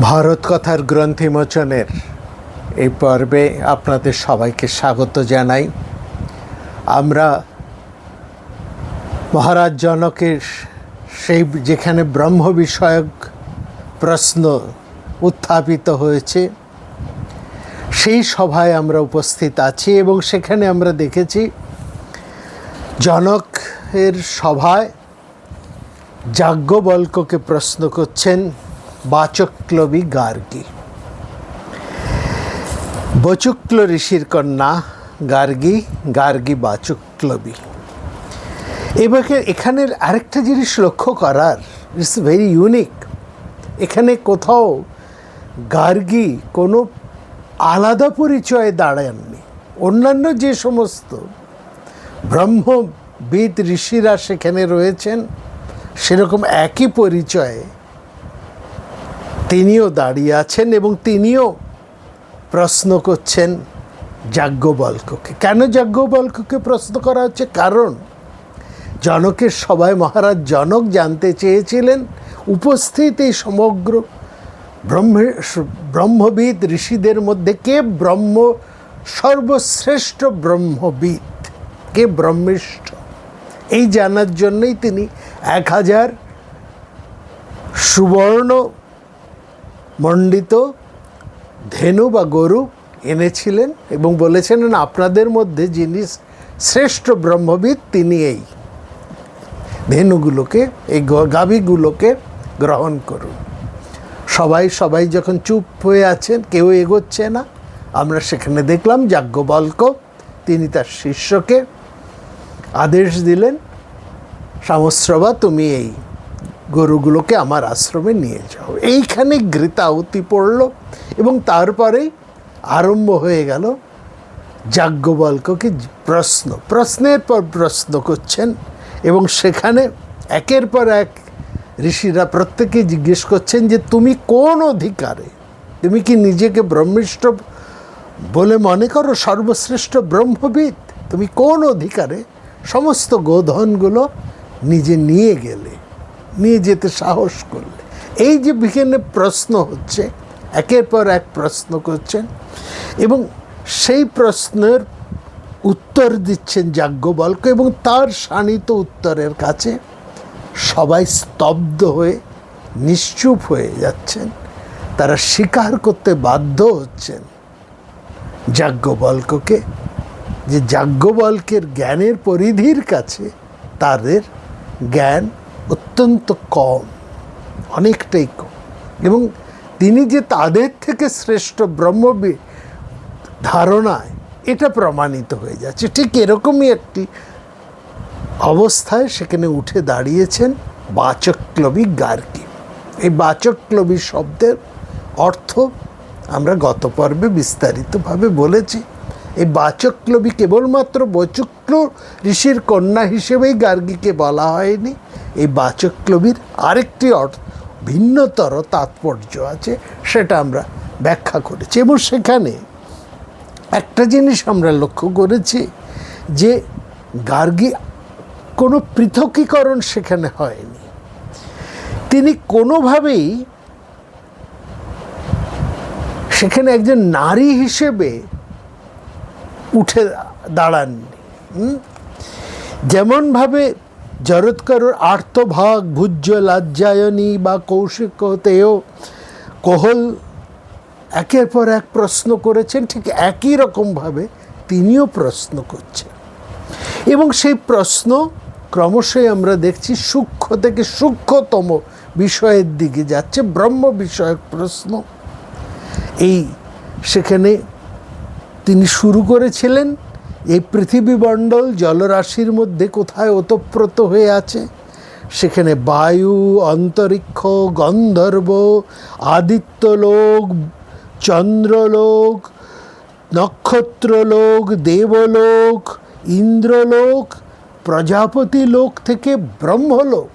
ভারত কথার গ্রন্থিমোচনের এই পর্বে আপনাদের সবাইকে স্বাগত জানাই। আমরা মহারাজ জনকের সেই যেখানে ব্রহ্ম বিষয়ক প্রশ্ন উত্থাপিত হয়েছে সেই সভায় আমরা উপস্থিত আছি এবং সেখানে আমরা দেখেছি জনকের সভায় যাজ্ঞবল্ক্যকে প্রশ্ন করছেন বাচক্লবী গার্গী। বচুক্ল ঋষির কন্যা গার্গী, গার্গী বাচক্লবী। এখানের আরেকটা জিনিস লক্ষ্য করার, ইটস ভেরি ইউনিক। এখানে কোথাও গার্গী কোনো আলাদা পরিচয়ে দাঁড়াননি। অন্যান্য যে সমস্ত ব্রহ্মবিদ ঋষিরা সেখানে রয়েছেন সেরকম একই পরিচয়ে তিনিও দাঁড়িয়ে আছেন এবং তিনিও প্রশ্ন করছেন যাজ্ঞবল্ক্যকে। কেন যাজ্ঞবল্ক্যকে প্রশ্ন করা হচ্ছে? কারণ জনকের সভায় মহারাজ জনক জানতে চেয়েছিলেন উপস্থিত এই সমগ্র ব্রহ্মবিদ ঋষিদের মধ্যে কে সর্বশ্রেষ্ঠ ব্রহ্মবিদ, কে ব্রহ্মিষ্ঠ। এই জানার জন্যই তিনি 1000 সুবর্ণ মণ্ডিত ধেনু বা গরু এনেছিলেন এবং বলেছিলেন আপনাদের মধ্যে যিনি শ্রেষ্ঠ ব্রহ্মবিদ তিনি এই ধেনুগুলোকে, এই গাভীগুলোকে গ্রহণ করুন। সবাই যখন চুপ হয়ে আছেন, কেউ এগোচ্ছে না, আমরা সেখানে দেখলাম যাজ্ঞবল্ক্য তিনি তার শিষ্যকে আদেশ দিলেন, সামশ্রবা তুমি এই গরুগুলোকে আমার আশ্রমে নিয়ে যাও। এইখানে ঘৃতাহুতি পড়ল এবং তারপরেই আরম্ভ হয়ে গেল যাজ্ঞবল্ক্যকে প্রশ্নের পর প্রশ্ন করছেন এবং সেখানে একের পর এক ঋষিরা প্রত্যেকে জিজ্ঞেস করছেন যে তুমি কোন অধিকারে, তুমি কি নিজেকে ব্রহ্মিষ্ঠ বলে মনে করো, সর্বশ্রেষ্ঠ ব্রহ্মবিদ? তুমি কোন অধিকারে সমস্ত গোধনগুলো নিজে নিয়ে যেতে সাহস করলে? এই যে বিভিন্ন প্রশ্ন হচ্ছে, একের পর এক প্রশ্ন করছেন এবং সেই প্রশ্নের উত্তর দিচ্ছেন যাজ্ঞবল্ক্য এবং তার শাণিত উত্তরের কাছে সবাই স্তব্ধ হয়ে নিশ্চুপ হয়ে যাচ্ছেন। তারা স্বীকার করতে বাধ্য হচ্ছেন যাজ্ঞবল্ক্যকে যে যাজ্ঞবল্ক্যের জ্ঞানের পরিধির কাছে তাদের জ্ঞান অত্যন্ত কম, অনেকটাই কম, এবং তিনি যে তাদের থেকে শ্রেষ্ঠ ব্রহ্মবিদ ধারণায় এটা প্রমাণিত হয়ে যাচ্ছে। ঠিক এরকমই একটি অবস্থায় সেখানে উঠে দাঁড়িয়েছেন বাচক্লবী গার্গী। এই বাচক্লবী শব্দের অর্থ আমরা গত পর্বে বিস্তারিতভাবে বলেছি। এই বাচক্লবী কেবলমাত্র বচুক্ল ঋষির কন্যা হিসেবেই গার্গীকে বলা হয়নি। এই বাচক্লবীর আরেকটি ভিন্নতর তাৎপর্য আছে, সেটা আমরা ব্যাখ্যা করেছি এবং সেখানে একটা জিনিস আমরা লক্ষ্য করেছি যে গার্গী কোনো পৃথকীকরণ সেখানে হয়নি। তিনি কোনোভাবেই সেখানে একজন নারী হিসেবে উঠে দাঁড়াননি। যেমনভাবে জরৎকারুর আর্তভাগ ভুজ্য লাজ্জায়নী বা কৌশিকতেও কোহল একের পর এক প্রশ্ন করেছেন, ঠিক একই রকমভাবে তিনিও প্রশ্ন করছেন এবং সেই প্রশ্ন ক্রমশই আমরা দেখছি সূক্ষ্ম থেকে সূক্ষ্মতম বিষয়ের দিকে যাচ্ছে, ব্রহ্ম বিষয়ক প্রশ্ন। সেখানে তিনি শুরু করেছিলেন এই পৃথিবীমণ্ডল জলরাশির মধ্যে কোথায় ওতপ্রোত হয়ে আছে, সেখানে বায়ু, অন্তরিক্ষ, গন্ধর্ব, আদিত্যলোক, চন্দ্রলোক, নক্ষত্রলোক, দেবলোক, ইন্দ্রলোক, প্রজাপতি লোক থেকে ব্রহ্মলোক।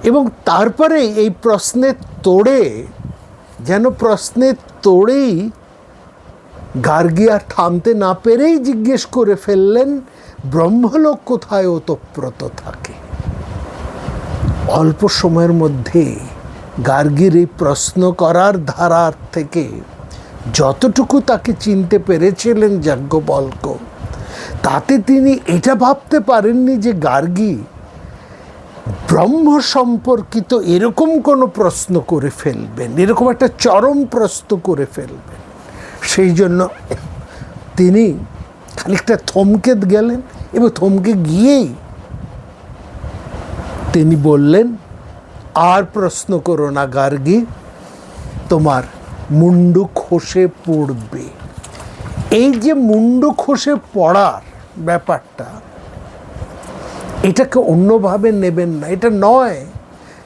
এবং তারপরে এই প্রশ্নের তোড়েই গার্গী আর থামতে না পেরেই জিজ্ঞেস করে ফেললেন ব্রহ্মলোক কোথায় ওতপ্রোত থাকে। অল্প সময়ের মধ্যে গার্গীর এই প্রশ্ন করার ধারার থেকে যতটুকু তাকে চিনতে পেরেছিলেন যাজ্ঞবল্ক্য, তাতে তিনি এটা ভাবতে পারেননি যে গার্গী ব্রহ্ম সম্পর্কিত এরকম কোনো প্রশ্ন করে ফেলবেন, এরকম একটা চরম প্রশ্ন করে ফেলবেন। সেই জন্য তিনি খানিকটা থমকে গেলেন এবং থমকে গিয়েই তিনি বললেন, আর প্রশ্ন করো না গার্গী, তোমার মুন্ডু খসে পড়বে। এই যে মুন্ডু খসে পড়ার ব্যাপারটা, এটাকে অন্যভাবে নেবেন না। এটা নয়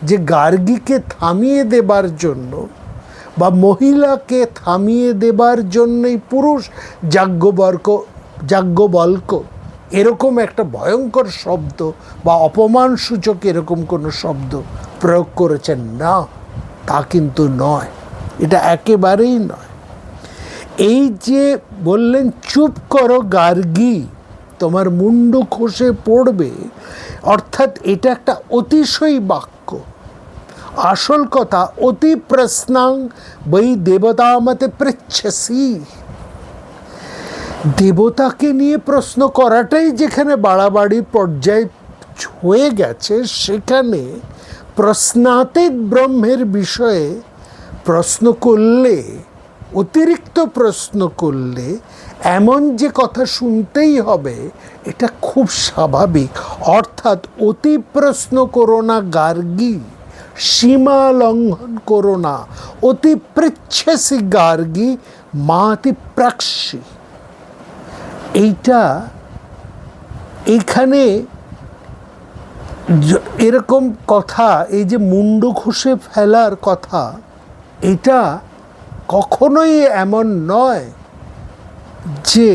যে গার্গীকে থামিয়ে দেবার জন্য বা মহিলাকে থামিয়ে দেবার জন্যই পুরুষ যাজ্ঞবল্ক্য এরকম একটা ভয়ঙ্কর শব্দ বা অপমানসূচক এরকম কোনো শব্দ প্রয়োগ করেছেন না, তা কিন্তু নয়, এটা একেবারেই নয়। এই যে বললেন চুপ করো গার্গী, তোমার মুন্ডু খসে পড়বে, অর্থাৎ এটা একটা অতিশয় বাক্য। আসল কথা, অতি প্রশ্নাং বৈ দেবতামতে পৃচ্ছসি, দেবতাকে নিয়ে প্রশ্ন করাটাই যেখানে বাড়াবাড়ি পর্যায়ে হয়ে গেছে, সেখানে প্রশ্নাতীত ব্রহ্মের বিষয়ে প্রশ্ন করলে, অতিরিক্ত প্রশ্ন করলে এমন যে কথা শুনতেই হবে, এটা খুব স্বাভাবিক। অর্থাৎ অতি প্রশ্ন করো না গার্গী, সীমা লঙ্ঘন করো না, অতি পৃচ্ছসি গার্গী মাতি প্রাক্ষী। এইখানে এরকম কথা, এই যে মুন্ডু খসে ফেলার কথা, এটা কখনোই এমন নয় যে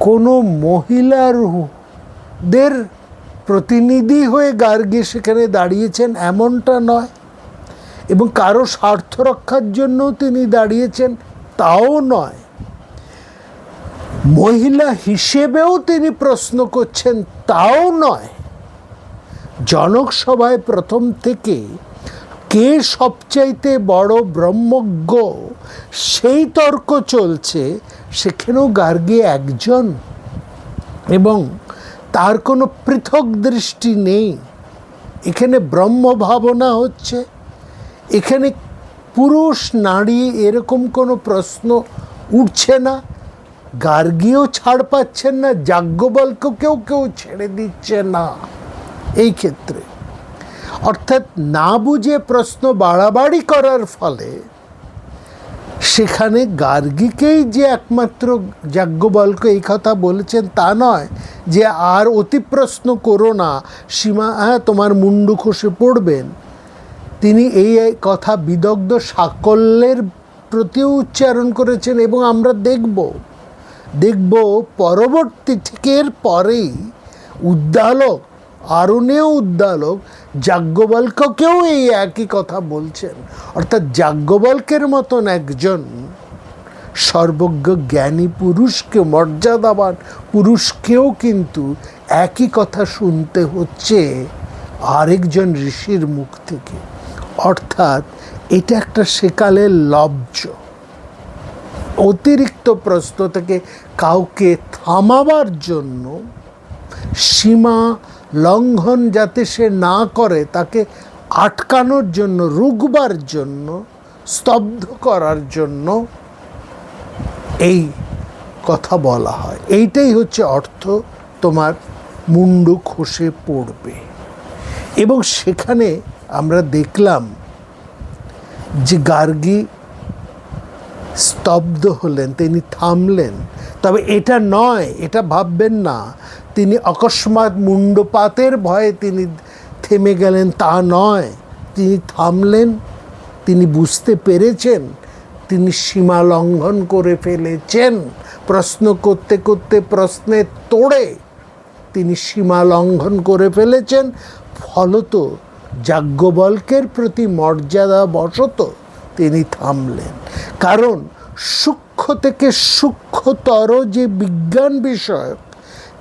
কোনো মহিলাদের প্রতিনিধি হয়ে গার্গী সেখানে দাঁড়িয়েছেন, এমনটা নয়। এবং কারো স্বার্থ রক্ষার জন্য তিনি দাঁড়িয়েছেন, তাও নয়। মহিলা হিসেবেও তিনি প্রশ্ন করছেন, তাও নয়। জনক সভায় প্রথম থেকে কে সবচাইতে বড় ব্রহ্মজ্ঞ সেই তর্ক চলছে, সেখানেও গার্গী একজন, এবং তার কোনো পৃথক দৃষ্টি নেই। এখানে ব্রহ্ম ভাবনা হচ্ছে, এখানে পুরুষ নারী এরকম কোনো প্রশ্ন উঠছে না। গার্গীও ছাড় পাচ্ছেন না, যাজ্ঞবল্ক্যকেও কেউ ছেড়ে দিচ্ছে না এই ক্ষেত্রে। অর্থাৎ না বুঝে প্রশ্ন বাড়াবাড়ি করার ফলে সেখানে গার্গীকেই যে একমাত্র যাজ্ঞবল্ক্য এই কথা বলেছেন তা নয়, যে আর অতি প্রশ্ন করো না, সীমা, তোমার মুন্ডু খসে পড়বেন। তিনি এই কথা বিদগ্ধ সাকল্যের প্রতিও উচ্চারণ করেছেন। এবং আমরা দেখব পরবর্তী থেকের পরেই উদ্দালক, আরণ্যেয় উদ্দালক যাজ্ঞবল্ক্যকেও এই একই কথা বলছেন। অর্থাৎ যাজ্ঞবল্ক্যের মতন একজন সর্বজ্ঞ জ্ঞানী পুরুষকে, মর্যাদাবান পুরুষকেও কিন্তু একই কথা শুনতে হচ্ছে আরেকজন ঋষির মুখ থেকে। অর্থাৎ এটা একটা সেকালের লব্জ। অতিরিক্ত প্রশ্ন থেকে কাউকে থামাবার জন্য, সীমা লঙ্ঘন যাতে সে না করে, তাকে আটকানোর জন্য, রুখবার জন্য, স্তব্ধ করার জন্য এই কথা বলা হয়। এইটাই হচ্ছে অর্থ, তোমার মুন্ডু খসে পড়বে। এবং সেখানে আমরা দেখলাম যে গার্গী স্তব্ধ হলেন, তিনি থামলেন। তবে এটা নয়, এটা ভাববেন না তিনি অকস্মাৎ মুন্ডপাতের ভয়ে তিনি থেমে গেলেন, তা নয়। তিনি থামলেন, তিনি বুঝতে পেরেছেন তিনি সীমা লঙ্ঘন করে ফেলেছেন। প্রশ্ন করতে করতে প্রশ্নের তোড়ে তিনি সীমা লঙ্ঘন করে ফেলেছেন। ফলত যাজ্ঞবল্ক্যের প্রতি মর্যাদা বশত তিনি থামলেন। কারণ সূক্ষ্ম থেকে সূক্ষ্মতর যে বিজ্ঞান বিষয়ক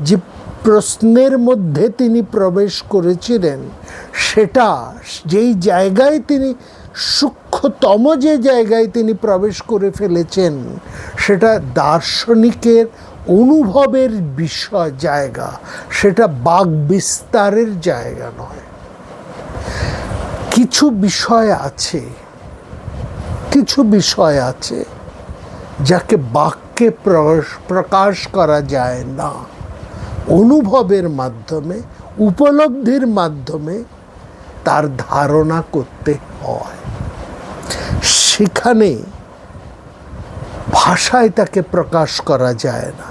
যে প্রশ্নের মধ্যে তিনি প্রবেশ করেছিলেন, সেটা যেই জায়গায় তিনি সূক্ষ্মতম যে জায়গায় তিনি প্রবেশ করে ফেলেছেন, সেটা দার্শনিকের অনুভবের বিষয় জায়গা, সেটা বাক বিস্তারের জায়গা নয়। কিছু বিষয় আছে যাকে বাক্যে প্রকাশ করা যায় না, অনুভবের মাধ্যমে, উপলব্ধির মাধ্যমে তার ধারণা করতে হয়। সেখানে ভাষায় তাকে প্রকাশ করা যায় না।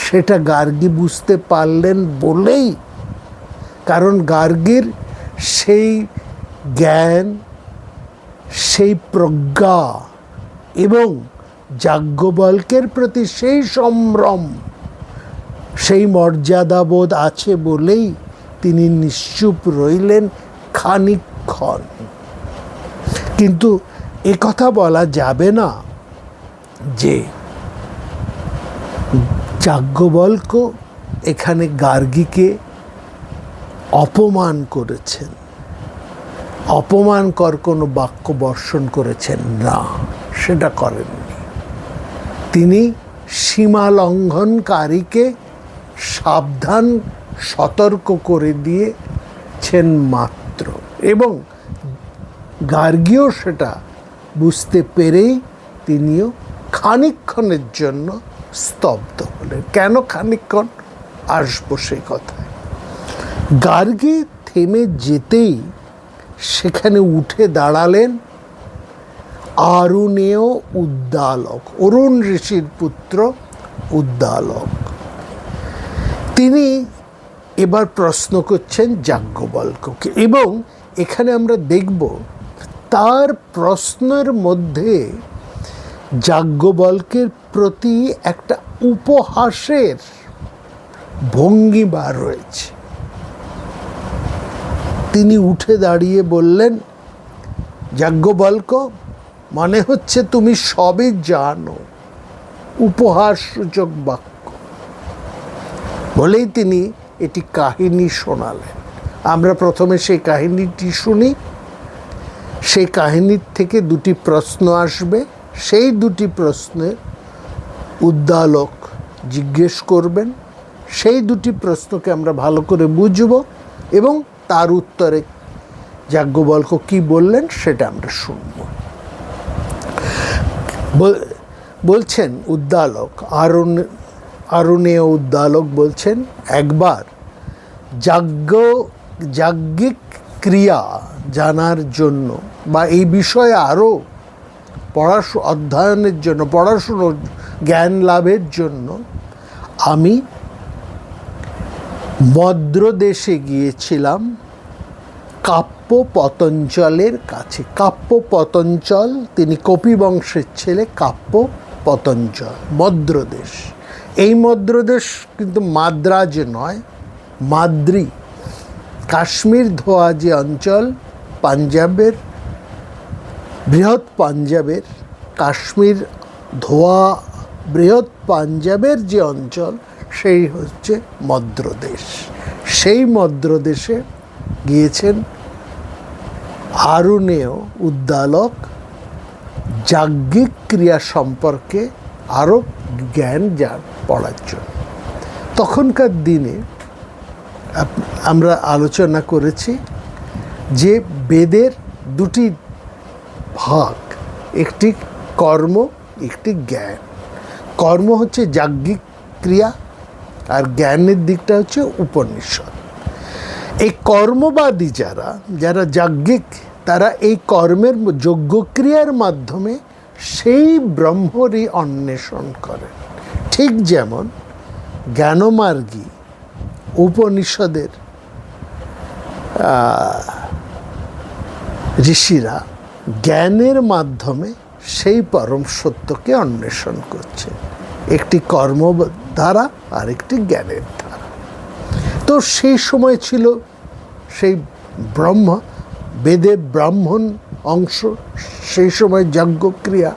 সেটা গার্গী বুঝতে পারলেন বলেই, কারণ গার্গীর সেই জ্ঞান, সেই প্রজ্ঞা এবং যাজ্ঞবল্ক্যের প্রতি সেই সম্ভ্রম, সেই মর্যাদাবোধ আছে বলেই তিনি নিশ্চুপ রইলেন খানিকক্ষণ। কিন্তু একথা বলা যাবে না যে যাজ্ঞবল্ক্য এখানে গার্গীকে অপমান করেছেন, অপমানকর কোনো বাক্য বর্ষণ করেছেন না, সেটা করেননি। তিনি সীমা লঙ্ঘনকারীকে সাবধান, সতর্ক করে দিয়েছেন মাত্র, এবং গার্গীও সেটা বুঝতে পেরেই তিনিও খানিকক্ষণের জন্য স্তব্ধ হলেন। কেন খানিকক্ষণ, আসবো সে কথায়। গার্গী থেমে যেতেই সেখানে উঠে দাঁড়ালেন আরুণেয় উদ্দালক, অরুণ ঋষির পুত্র উদ্দালক। তিনি এবার প্রশ্ন করছেন যাজ্ঞবল্ক্যকে, এবং এখানে আমরা দেখব তার প্রশ্নের মধ্যে যাজ্ঞবল্ক্যের প্রতি একটা উপহাসের ভঙ্গিমা রয়েছে। তিনি উঠে দাঁড়িয়ে বললেন, যাজ্ঞবল্ক্য, মনে হচ্ছে তুমি সবই জানো, উপহাসসূচক বাক্য বলেই তিনি এটি কাহিনী শোনালেন। আমরা প্রথমে সেই কাহিনীটি শুনি, সেই কাহিনীর থেকে দুটি প্রশ্ন আসবে, সেই দুটি প্রশ্নের উদ্দালক জিজ্ঞেস করবেন, সেই দুটি প্রশ্নকে আমরা ভালো করে বুঝব এবং তার উত্তরে যাজ্ঞবল্ক্য কি বললেন সেটা আমরা শুনব। বলছেন উদ্দালক, আরুণেয় উদ্দালক বলছেন, একবার যাজ্ঞিক ক্রিয়া জানার জন্য বা এই বিষয়ে আরও অধ্যয়নের জন্য, পড়াশুনো, জ্ঞান লাভের জন্য আমি মদ্রদেশে গিয়েছিলাম কাপ্য পতঞ্চলের কাছে। কাপ্য পতঞ্চল, তিনি কপিবংশের ছেলে কাপ্য পতঞ্চল, মদ্রদেশ। এই মদ্রদেশ কিন্তু মাদ্রাজ নয়, মাদ্রি, কাশ্মীর ধোয়া যে অঞ্চল, পাঞ্জাবের, বৃহৎ পাঞ্জাবের, কাশ্মীর ধোয়া বৃহৎ পাঞ্জাবের যে অঞ্চল, সেই হচ্ছে মদ্রদেশ। সেই মদ্রদেশে গিয়েছেন আরুণেয় উদ্দালক যাজ্ঞিক ক্রিয়া সম্পর্কে আরও জ্ঞান পড়ার জন্য। তখনকার দিনে আমরা আলোচনা করেছি যে বেদের দুটি ভাগ, একটি কর্ম, একটি জ্ঞান। কর্ম হচ্ছে যাজ্ঞিক ক্রিয়া, আর জ্ঞানের দিকটা হচ্ছে উপনিষদ। এই কর্মবাদী যারা যাজ্ঞিক, তারা এই কর্মের যজ্ঞক্রিয়ার মাধ্যমে সেই ব্রহ্মরই অন্বেষণ করেন। ঠিক যেমন জ্ঞানমার্গী উপনিষদের ঋষিরা জ্ঞানের মাধ্যমে সেই পরম সত্যকে অন্বেষণ করছে। একটি কর্ম ধারা আর একটি জ্ঞানের ধারা। তো সেই সময় ছিল সেই বেদের ব্রাহ্মণ অংশ, সেই সময় যজ্ঞক্রিয়া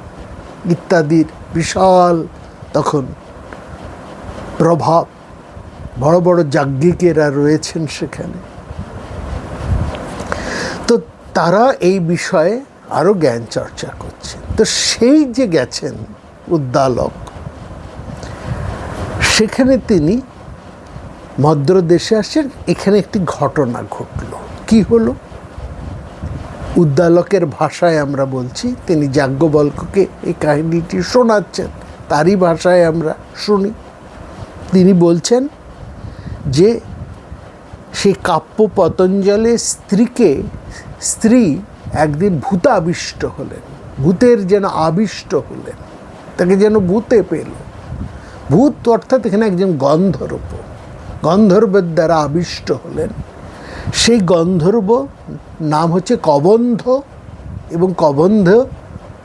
ইত্যাদির বিশাল তখন প্রভাব। বড় বড় যাজ্ঞিকেরা রয়েছেন সেখানে। তো তারা এই বিষয়ে আরও জ্ঞান চর্চা করছেন। তো সেই যে গেছেন উদ্দালক, সেখানে তিনি মদ্রদেশে আসেন। এখানে একটি ঘটনা ঘটল। কি হলো? উদ্দালকের ভাষায় আমরা বলছি, তিনি যাজ্ঞবল্ক্যকে এই কাহিনীটি শোনাচ্ছেন, তারই ভাষায় আমরা শুনি। তিনি বলছেন যে সেই কাব্য পতঞ্জলের স্ত্রী একদিন ভূতাবিষ্ট হলেন, ভূতের যেন আবিষ্ট হলেন, তাকে যেন ভূতে পেল। ভূত অর্থাৎ এখানে একজন গন্ধর্বের দ্বারা আবিষ্ট হলেন। সেই গন্ধর্ব নাম হচ্ছে কবন্ধ, এবং কবন্ধ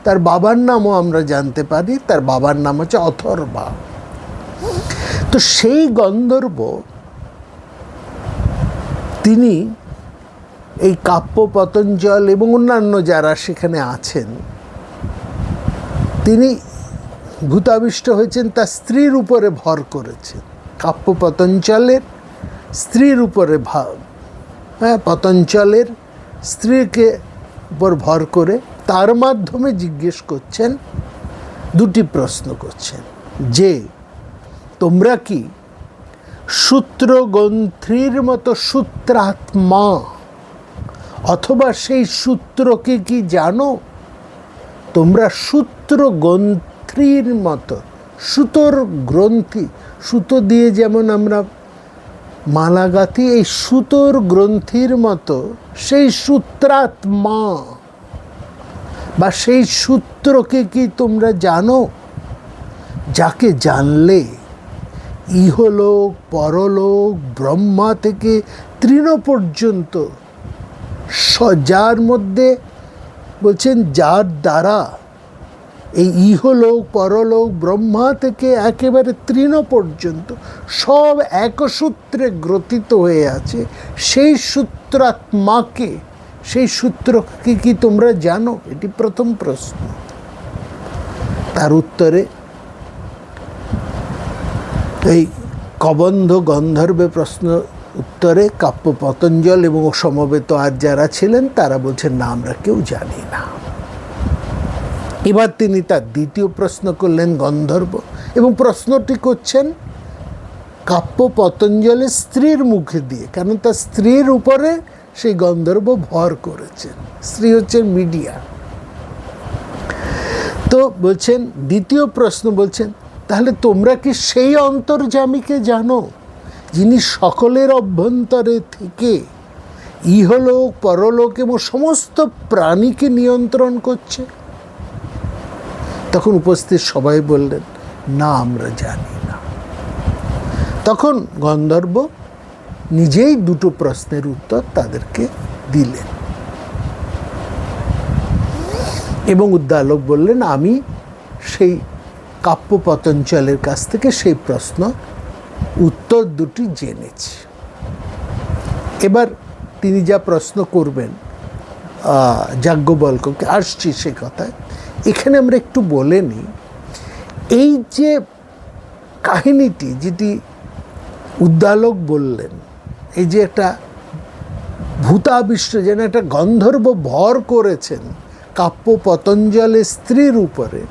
তার বাবার নামও আমরা জানতে পারি, তার বাবার নাম হচ্ছে অথর্বা। তো সেই গন্ধর্ব তিনি এই কাব্য পতঞ্জল এবং অন্যান্য যারা সেখানে আছেন, তিনি ভূতাবিষ্ট হয়েছেন, তার স্ত্রীর উপরে ভর করেছেন। কাব্য পতঞ্জলের স্ত্রীর উপরে পতঞ্জলের স্ত্রীকে উপর ভর করে তার মাধ্যমে জিজ্ঞেস করছেন, দুটি প্রশ্ন করছেন, যে তোমরা কি সূত্রগ্রন্থির মতো সূত্রাত্মা, অথবা সেই সূত্রকে কি জানো? তোমরা সূত্রগ্রন্থির মতো, সুতোর গ্রন্থি, সুতো দিয়ে যেমন আমরা মালা গাঁথি, এই সুতোর গ্রন্থির মতো সেই সূত্রাত্মা বা সেই সূত্রকে কি তোমরা জানো? যাকে জানলে ইহলোক পরলোক ব্রহ্মা থেকে তৃণ পর্যন্ত, যার মধ্যে বলছেন যার দ্বারা এই ইহলোক পরলোক ব্রহ্মা থেকে একেবারে তৃণ পর্যন্ত সব একসূত্রে গ্রথিত হয়ে আছে, সেই সূত্রাত্মাকে, সেই সূত্রকে কি তোমরা জানো? এটি প্রথম প্রশ্ন। তার উত্তরে এই কবন্ধ গন্ধর্বে প্রশ্ন উত্তরে কাব্য পতঞ্জল এবং সমবেত আর যারা ছিলেন তারা বলছেন, না, আমরা কেউ জানি না। এবার তিনি তার দ্বিতীয় প্রশ্ন করলেন গন্ধর্ব, এবং প্রশ্নটি করছেন কাব্য পতঞ্জলের স্ত্রীর মুখে দিয়ে, কারণ তার স্ত্রীর উপরে সেই গন্ধর্ব ভর করেছেন। স্ত্রী হচ্ছেন মিডিয়া। তো বলছেন, দ্বিতীয় প্রশ্ন বলছেন, তাহলে তোমরা কি সেই অন্তর্যামীকে জানো, যিনি সকলের অভ্যন্তরে থেকে ইহলোক পরলোক এবং সমস্ত প্রাণীকে নিয়ন্ত্রণ করছে? তখন উপস্থিত সবাই বললেন, না, আমরা জানি না। তখন গন্ধর্ব নিজেই দুটো প্রশ্নের উত্তর তাদেরকে দিলেন, এবং উদ্দালক বললেন, আমি সেই কাব্য পতঞ্জলের কাছ থেকে সেই প্রশ্ন উত্তর দুটি জেনেছি। এবার তিনি যা প্রশ্ন করবেন যাজ্ঞবল্ক্যকে, আসছি সে কথায়। এখানে আমরা একটু বলে নিই, এই যে কাহিনীটি যেটি উদ্দালক বললেন, এই যে একটা ভূতাবিষ্ট, যেন একটা গন্ধর্ব ভর করেছেন কাব্য পতঞ্জলের স্ত্রীর উপরে,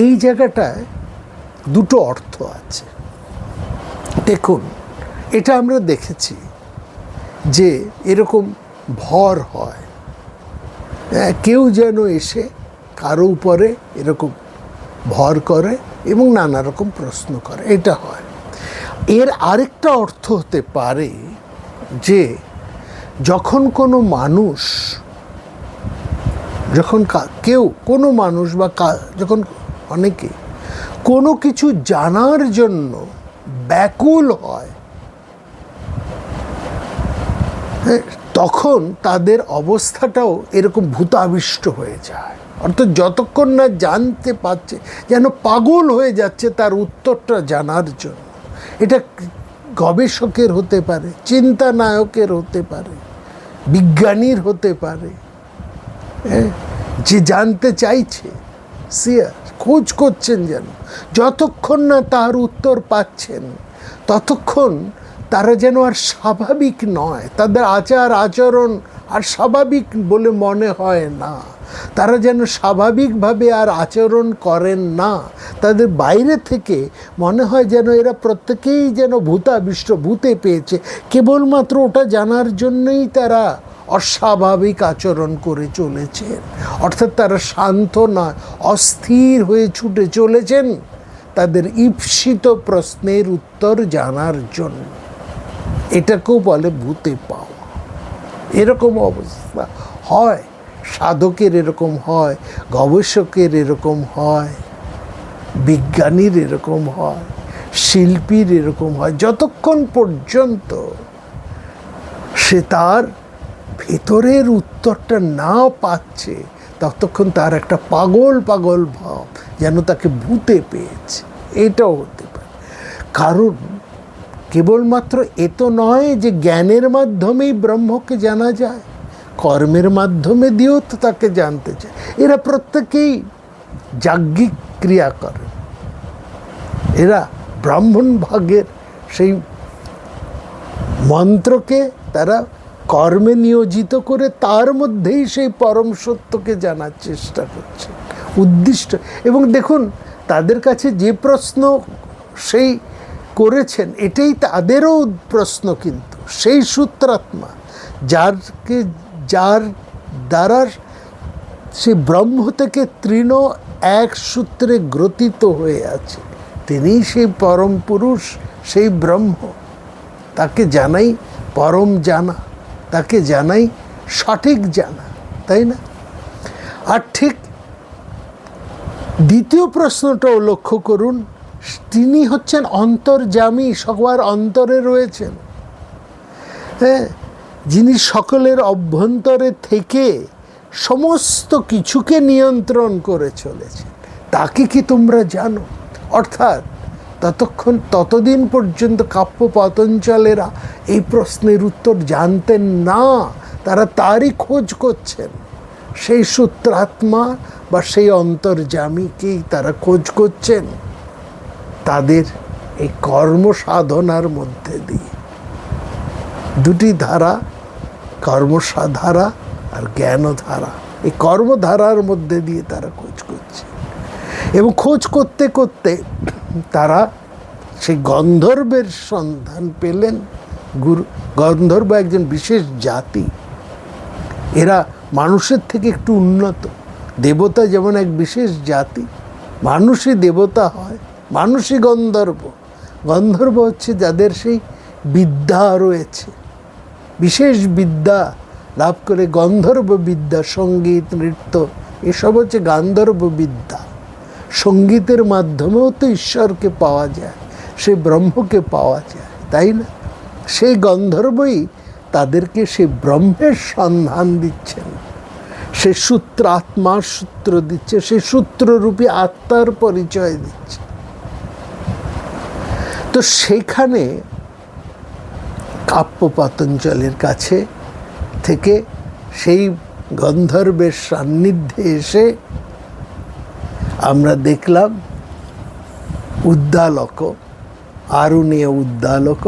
এই জায়গাটায় দুটো অর্থ আছে। দেখুন, এটা আমরা দেখেছি যে এরকম ভর হয়, কেউ যেন এসে কারো উপরে এরকম ভর করে এবং নানা রকম প্রশ্ন করে, এটা হয়। এর আরেকটা অর্থ হতে পারে যে যখন কোনো মানুষ, যখন কেউ কোনো মানুষ বা যখন অনেকে কোনো কিছু জানার জন্য ব্যাকুল হয়, তখন তাদের অবস্থাটাও এরকম ভূতাবিষ্ট হয়ে যায়। অর্থাৎ যতক্ষণ না জানতে পারছে, যেন পাগল হয়ে যাচ্ছে তার উত্তরটা জানার জন্য। এটা গবেষকের হতে পারে, চিন্তানায়কের হতে পারে, বিজ্ঞানীর হতে পারে, যে জানতে চাইছে, খোঁজ করছেন, যেন যতক্ষণ না তার উত্তর পাচ্ছেন ততক্ষণ তারা যেন আর স্বাভাবিক নয়, তাদের আচার আচরণ আর স্বাভাবিক বলে মনে হয় না, তারা যেন স্বাভাবিকভাবে আর আচরণ করেন না। তাদের বাইরে থেকে মনে হয় যেন এরা প্রত্যেকেই যেন ভূতাবিষ্ট, ভূতে পেয়েছে, কেবলমাত্র ওটা জানার জন্যই তারা অস্বাভাবিক আচরণ করে চলেছেন। অর্থাৎ তারা শান্ত নয়, অস্থির হয়ে ছুটে চলেছেন তাদের ঈপ্সিত প্রশ্নের উত্তর জানার জন্য। এটাকেও বলে ভূতে পাওয়া। এরকম অবস্থা হয়, সাধকের এরকম হয়, গবেষকের এরকম হয়, বিজ্ঞানীর এরকম হয়, শিল্পীর এরকম হয়। যতক্ষণ পর্যন্ত সে তার ভেতরের উত্তরটা না পাচ্ছে ততক্ষণ তার একটা পাগল পাগল ভাব, যেন তাকে ভূতে পেয়েছে। এটাও হতে পারে। কারণ কেবলমাত্র এ তো নয় যে জ্ঞানের মাধ্যমেই ব্রহ্মকে জানা যায়, কর্মের মাধ্যমে দিয়েও তো তাকে জানতে চায়। এরা প্রত্যেকেই যাজ্ঞিক ক্রিয়া করে, এরা ব্রাহ্মণ ভাগের সেই মন্ত্রকে তারা কর্মে নিয়োজিত করে তার মধ্যেই সেই পরম সত্যকে জানার চেষ্টা করছে উদ্দিষ্ট। এবং দেখুন তাদের কাছে যে প্রশ্ন সেই করেছেন এটাই তাদেরও প্রশ্ন, কিন্তু সেই সূত্রাত্মা যার দ্বারা সে ব্রহ্ম থেকে তৃণ এক সূত্রে গ্রথিত হয়ে আছে, তিনিই সেই পরম পুরুষ, সেই ব্রহ্ম। তাকে জানাই পরম জানা, তাকে জানাই সঠিক জানা, তাই না? আর ঠিক দ্বিতীয় প্রশ্নটাও লক্ষ্য করুন, তিনি হচ্ছেন অন্তর্যামী, সবার অন্তরে রয়েছেন, হ্যাঁ, যিনি সকলের অভ্যন্তরে থেকে সমস্ত কিছুকে নিয়ন্ত্রণ করে চলেছেন। তাকে কি তোমরা জানো? অর্থাৎ ততদিন পর্যন্ত কাব্য পতঞ্জলেরা এই প্রশ্নের উত্তর জানতেন না, তারা তারই খোঁজ করছেন। সেই সূত্রাত্মা বা সেই অন্তর্যামীকেই তারা খোঁজ করছেন তাদের এই কর্ম সাধনার মধ্যে দিয়ে। দুটি ধারা, কর্মধারা আর জ্ঞানধারা, এই কর্মধারার মধ্যে দিয়ে তারা খোঁজ করছে। এবং খোঁজ করতে করতে তারা সেই গন্ধর্বের সন্ধান পেলেন। গন্ধর্ব একজন বিশেষ জাতি, এরা মানুষের থেকে একটু উন্নত। দেবতা যেমন এক বিশেষ জাতি, মানুষই দেবতা হয়, মানুষই গন্ধর্ব। গন্ধর্ব হচ্ছে যাদের সেই বিদ্যা রয়েছে, বিশেষ বিদ্যা লাভ করে গন্ধর্ব বিদ্যা, সঙ্গীত নৃত্য, এসব হচ্ছে গান্ধর্ব বিদ্যা। সঙ্গীতের মাধ্যমেও তো ঈশ্বরকে পাওয়া যায়, সেই ব্রহ্মকে পাওয়া যায়, তাই না? সেই গন্ধর্বই তাদেরকে সেই ব্রহ্মের সন্ধান দিচ্ছেন, সে সূত্র আত্মার সূত্র দিচ্ছে, সেই সূত্ররূপী আত্মার পরিচয় দিচ্ছে। তো সেখানে কাব্য পতঞ্জলের কাছে থেকে সেই গন্ধর্বের সান্নিধ্যে এসে আমরা দেখলাম উদ্দালক, আরুণীয় উদ্দালক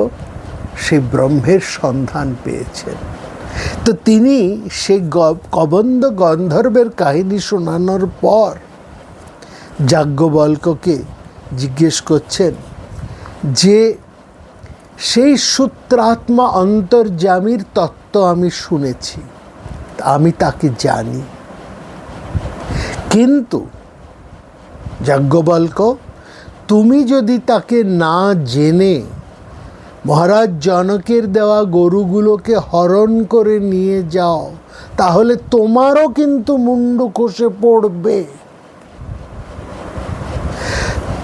সেই ব্রহ্মের সন্ধান পেয়েছেন। তো তিনি সেই কবন্দ গন্ধর্বের কাহিনী শোনানোর পর যাজ্ঞবল্ক্যকে জিজ্ঞেস করছেন যে সেই সূত্রাত্মা অন্তর্যামীর তত্ত্ব আমি শুনেছি, আমি তাকে জানি, কিন্তু যাজ্ঞবল্ক্য তুমি যদি তাকে না জেনে মহারাজ জনকের দেওয়া গরুগুলোকে হরণ করে নিয়ে যাও, তাহলে তোমারও কিন্তু মুন্ডু খসে পড়বে।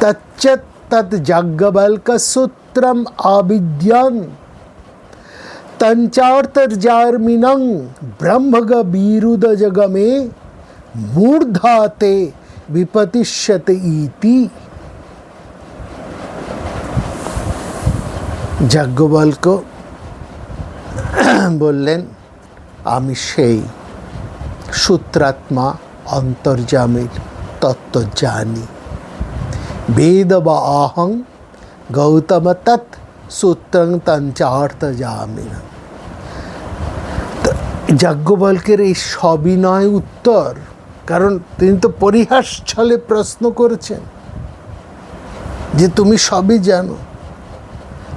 তচ্চত্তৎ যাজ্ঞবল্ক্য সূত্রম আবিদ্যান তঞ্চার্তর্যামিনং ব্রহ্মগ বিরুদ জগমে মূর্ধাতে বিপতিষ্যতে ইতি। যাজ্ঞবল্ক্য বললেন, আমি সেই সূত্রাত্মা অন্তর্যামীর তত্ত্ব জানি। বেদ বা আহং গৌতম তৎ সূত্রং তঞ্চার্থ জামিনা। যাজ্ঞবল্কের এই সবিনয় উত্তর, কারণ তিনি তো পরিহাস ছলে প্রশ্ন করেছেন যে তুমি সবই জানো।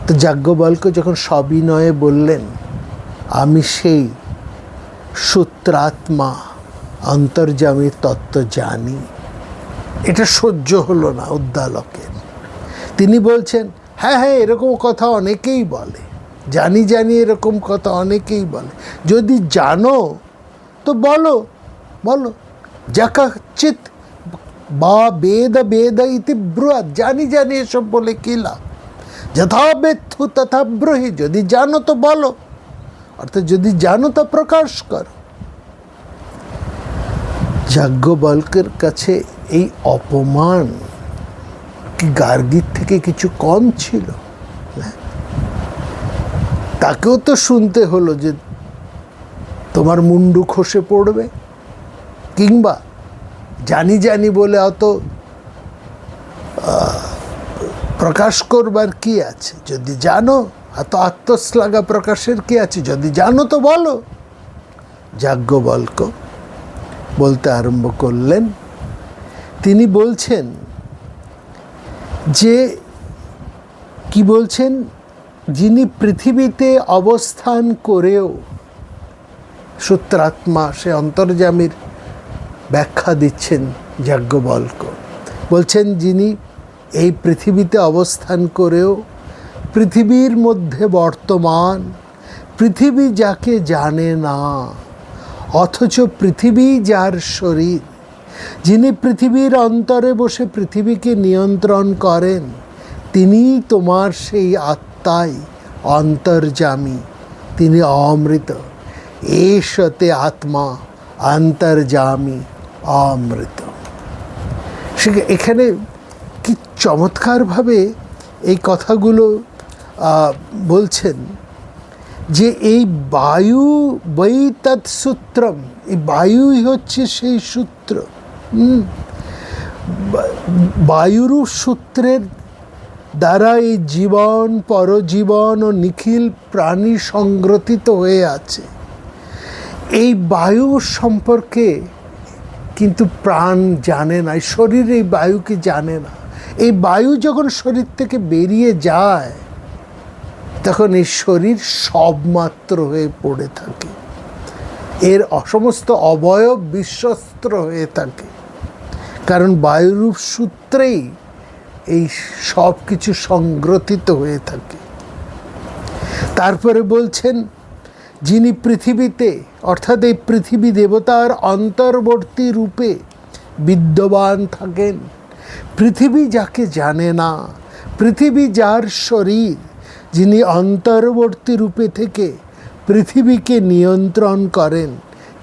তো যাজ্ঞবল্ক্য যখন সবিনয়ে বললেন আমি সেই সূত্রাত্মা অন্তর্যামীর তত্ত্ব জানি, এটা সহ্য হলো না উদ্দালকের। তিনি বলছেন হ্যাঁ হ্যাঁ, এরকম কথা অনেকেই বলে, জানি জানি এরকম কথা অনেকেই বলে, যদি জানো তো বলো, বলো যকাচিৎ বা বেদ বেদ ইতি ব্রুয়াৎ, জানি জানি এসব বলে কি লাভ, যথা বেত্থু তথা ব্রহি, যদি জানো তো বলো, অর্থাৎ যদি জানো তা প্রকাশ করো। যাজ্ঞবল্কের কাছে এই অপমান কি গার্গীর থেকে কিছু কম ছিল? তাকেও তো শুনতে হলো যে তোমার মুন্ডু খসে পড়বে, কিংবা জানি জানি বলে অত প্রকাশ করবার কি আছে, যদি জানো এত আত্মশ্লাঘা প্রকাশের কি আছে, যদি জানো তো বলো। যাজ্ঞবল্ক্য বলতে আরম্ভ করলেন, তিনি বলছেন যে কি বলছেন, যিনি পৃথিবীতে অবস্থান করেও, সূত্রাত্মা সে অন্তর্যামীর ব্যাখ্যা দিচ্ছেন যাজ্ঞবল্ক্য, বলছেন যিনি এই পৃথিবীতে অবস্থান করেও পৃথিবীর মধ্যে বর্তমান, পৃথিবী যাকে জানে না অথচ পৃথিবী যার শরীর, যিনি পৃথিবীর অন্তরে বসে পৃথিবীকে নিয়ন্ত্রণ করেন, তিনিই তোমার সেই আত্মাই অন্তর্যামী, তিনি অমৃত। এষতে আত্মা অন্তর্যামী অমৃত। এখানে কি চমৎকারভাবে এই কথাগুলো বলছেন যে এই বায়ু বৈ তৎসূত্রম, এই বায়ুই হচ্ছে সেই সূত্র। বায়ুর সূত্রের দ্বারা এই জীবন, পরজীবন ও নিখিল প্রাণী সংগ্রথিত হয়ে আছে। এই বায়ু সম্পর্কে কিন্তু প্রাণ জানে না, এই শরীর এই বায়ুকে জানে না। এই বায়ু যখন শরীর থেকে বেরিয়ে যায় তখন এই শরীর সবমাত্র হয়ে পড়ে থাকে, এর সমস্ত অবয়ব বিশ্বস্ত্র হয়ে থাকে, কারণ বায়ুরূপ সূত্রেই এই সব কিছু সংগ্রথিত হয়ে থাকে। তারপরে বলছেন যিনি পৃথিবীতে, অর্থাৎ এই পৃথিবী দেবতার অন্তর্বর্তী রূপে বিদ্যমান থাকেন, পৃথিবী যাকে জানে না, পৃথিবী যার শরীর, যিনি অন্তর্বর্তী রূপে থেকে পৃথিবীকে নিয়ন্ত্রণ করেন,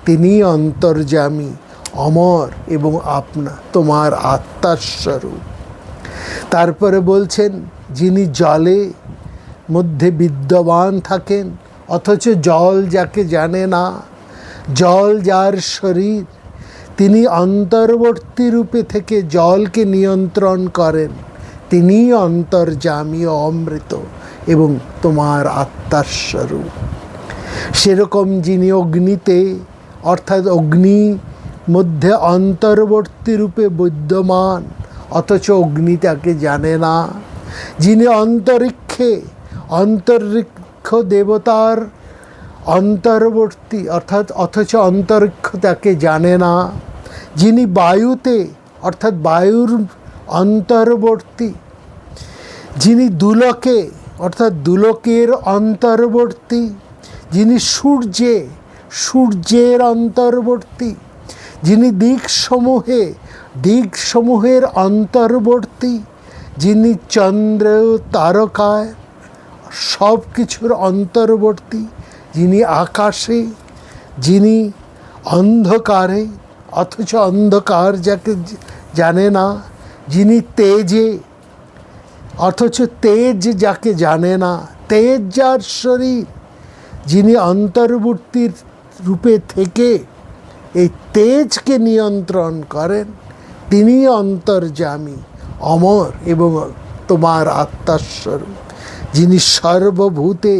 তিনি অন্তর্যামী, অমর এবং আপনা তোমার আত্মার স্বরূপ। তারপরে বলছেন যিনি জলে মধ্যে বিদ্যমান থাকেন অথচ জল যাকে জানে না, জল যার শরীর, তিনি অন্তর্বর্তী রূপে থেকে জলকে নিয়ন্ত্রণ করেন, তিনি অন্তর্যামী অমৃত এবং তোমার আত্মার স্বরূপ। সেরকম যিনি অগ্নিতে, অর্থাৎ অগ্নি মধ্যে অন্তর্বর্তী রূপে বিদ্যমান অথচ অগ্নি তাকে জানে না, যিনি অন্তরিক্ষে, অন্তরিক্ষ দেবতার অন্তর্বর্তী, অর্থাৎ অথচ অন্তরিক্ষ তাকে জানে না, যিনি বায়ুতে, অর্থাৎ বায়ুর অন্তর্বর্তী, যিনি দুলকে, অর্থাৎ দুলকের অন্তর্বর্তী, যিনি সূর্যে, সূর্যের অন্তর্বর্তী, যিনি দিকসমূহে, দিকসমূহের অন্তর্বর্তী, যিনি চন্দ্র তারকায় সব কিছুর অন্তর্বর্তী, যিনি আকাশে, যিনি অন্ধকারে অথচ অন্ধকার যাকে জানে না, যিনি তেজে অথচ তেজ যাকে জানে না, তেজ যার শরীর, যিনি অন্তর্বর্তীর রূপে থেকে এই তেজকে নিয়ন্ত্রণ করেন, তিনি অন্তর্যামী, অমর এবং তোমার আত্মার স্বরূপ। যিনি সর্বভূতে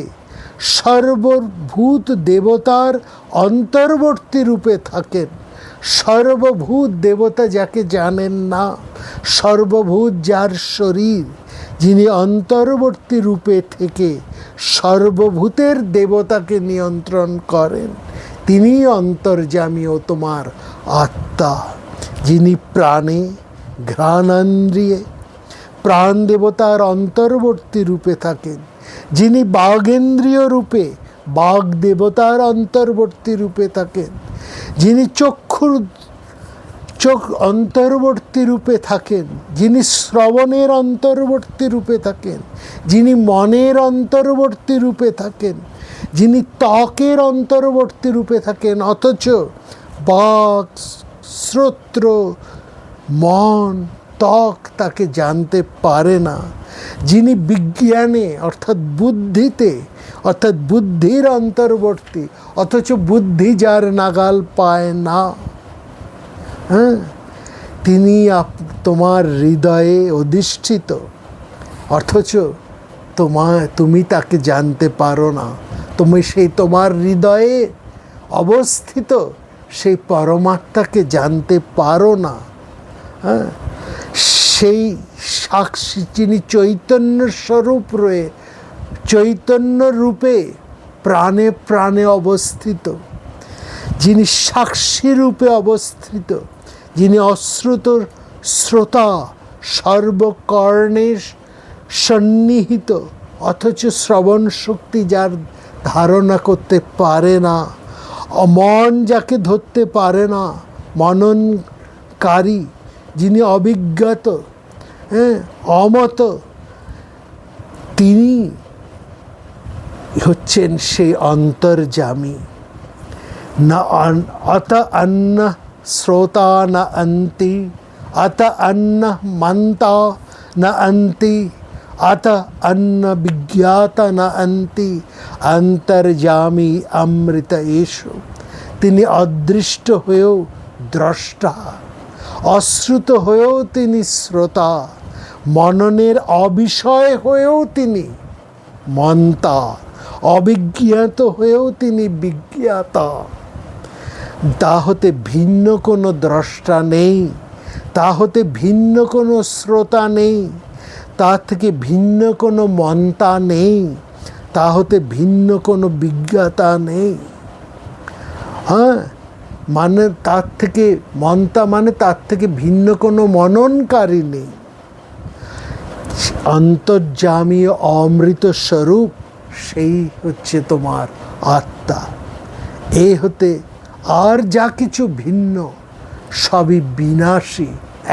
সর্বভূত দেবতার অন্তর্বর্তী রূপে থাকেন। সর্বভূত দেবতা যাকে জানেন না, সর্বভূত যার শরীর, যিনি অন্তর্বর্তী রূপে থেকে সর্বভূতের দেবতাকে নিয়ন্ত্রণ করেন, তিনি অন্তর্যামী ও তোমার আত্মা। যিনি প্রাণে ঘ্রাণেন্দ্রিয়ে প্রাণ দেবতার অন্তর্বর্তী রূপে থাকেন, যিনি বাগেন্দ্রিয় রূপে বাগ দেবতার অন্তর্বর্তী রূপে থাকেন, যিনি চোখ অন্তর্বর্তী রূপে থাকেন, যিনি শ্রবণের অন্তর্বর্তী রূপে থাকেন, যিনি মনের অন্তর্বর্তী রূপে থাকেন, যিনি ত্বকের অন্তর্বর্তী রূপে থাকেন, অথচ বাক, শ্রোত্র, মন, ত্বক তাকে জানতে পারে না, যিনি বিজ্ঞানে অর্থাৎ বুদ্ধিতে অর্থাৎ বুদ্ধির অন্তর্বর্তী, অথচ বুদ্ধি যার নাগাল পায় না, তিনি তোমার হৃদয়ে অধিষ্ঠিত, অথচ তুমি তাকে জানতে পারো না। তুমি সেই তোমার হৃদয়ে অবস্থিত সেই পরমাত্মাকে জানতে পারো না। সেই সাক্ষী যিনি চৈতন্য স্বরূপ রয়ে চৈতন্য রূপে প্রাণে প্রাণে অবস্থিত, যিনি সাক্ষী রূপে অবস্থিত, যিনি অশ্রুত শ্রোতা, সর্বকর্ণে সন্নিহিত, অথচ শ্রবণ শক্তি যার ধারণা করতে পারে না, মন যাকে ধরতে পারে না, মননকারী, যিনি অবিজ্ঞত, অমত, তিনি হচ্ছেন সেই অন্তর্যামী। না অত অন্ন শ্রোতা না অন্তি, অত অন্ন মন্তা না অন্তি, অত অন্ন বিজ্ঞাতা না অন্তি, অন্তর্যামী অমৃত এষু। তিনি অদৃষ্ট হয়েও দ্রষ্টা, অশ্রুত হয়েও তিনি শ্রোতা, মননের অবিষয় হয়েও তিনি মন্তা, অবিজ্ঞাত হয়েও তিনি বিজ্ঞাতা। তা হতে ভিন্ন কোনো দ্রষ্টা নেই, তা হতে ভিন্ন কোনো শ্রোতা নেই, তা থেকে ভিন্ন কোনো মন্তা নেই, তা হতে ভিন্ন কোনো বিজ্ঞাতা নেই। মানে তার থেকে মন্তা মানে তার থেকে ভিন্ন কোনো মননকারী নেই। অন্তর্যামী অমৃত স্বরূপ সেই হচ্ছে তোমার আত্মা। এ হতে আর যা কিছু ভিন্ন সবই বিনাশী,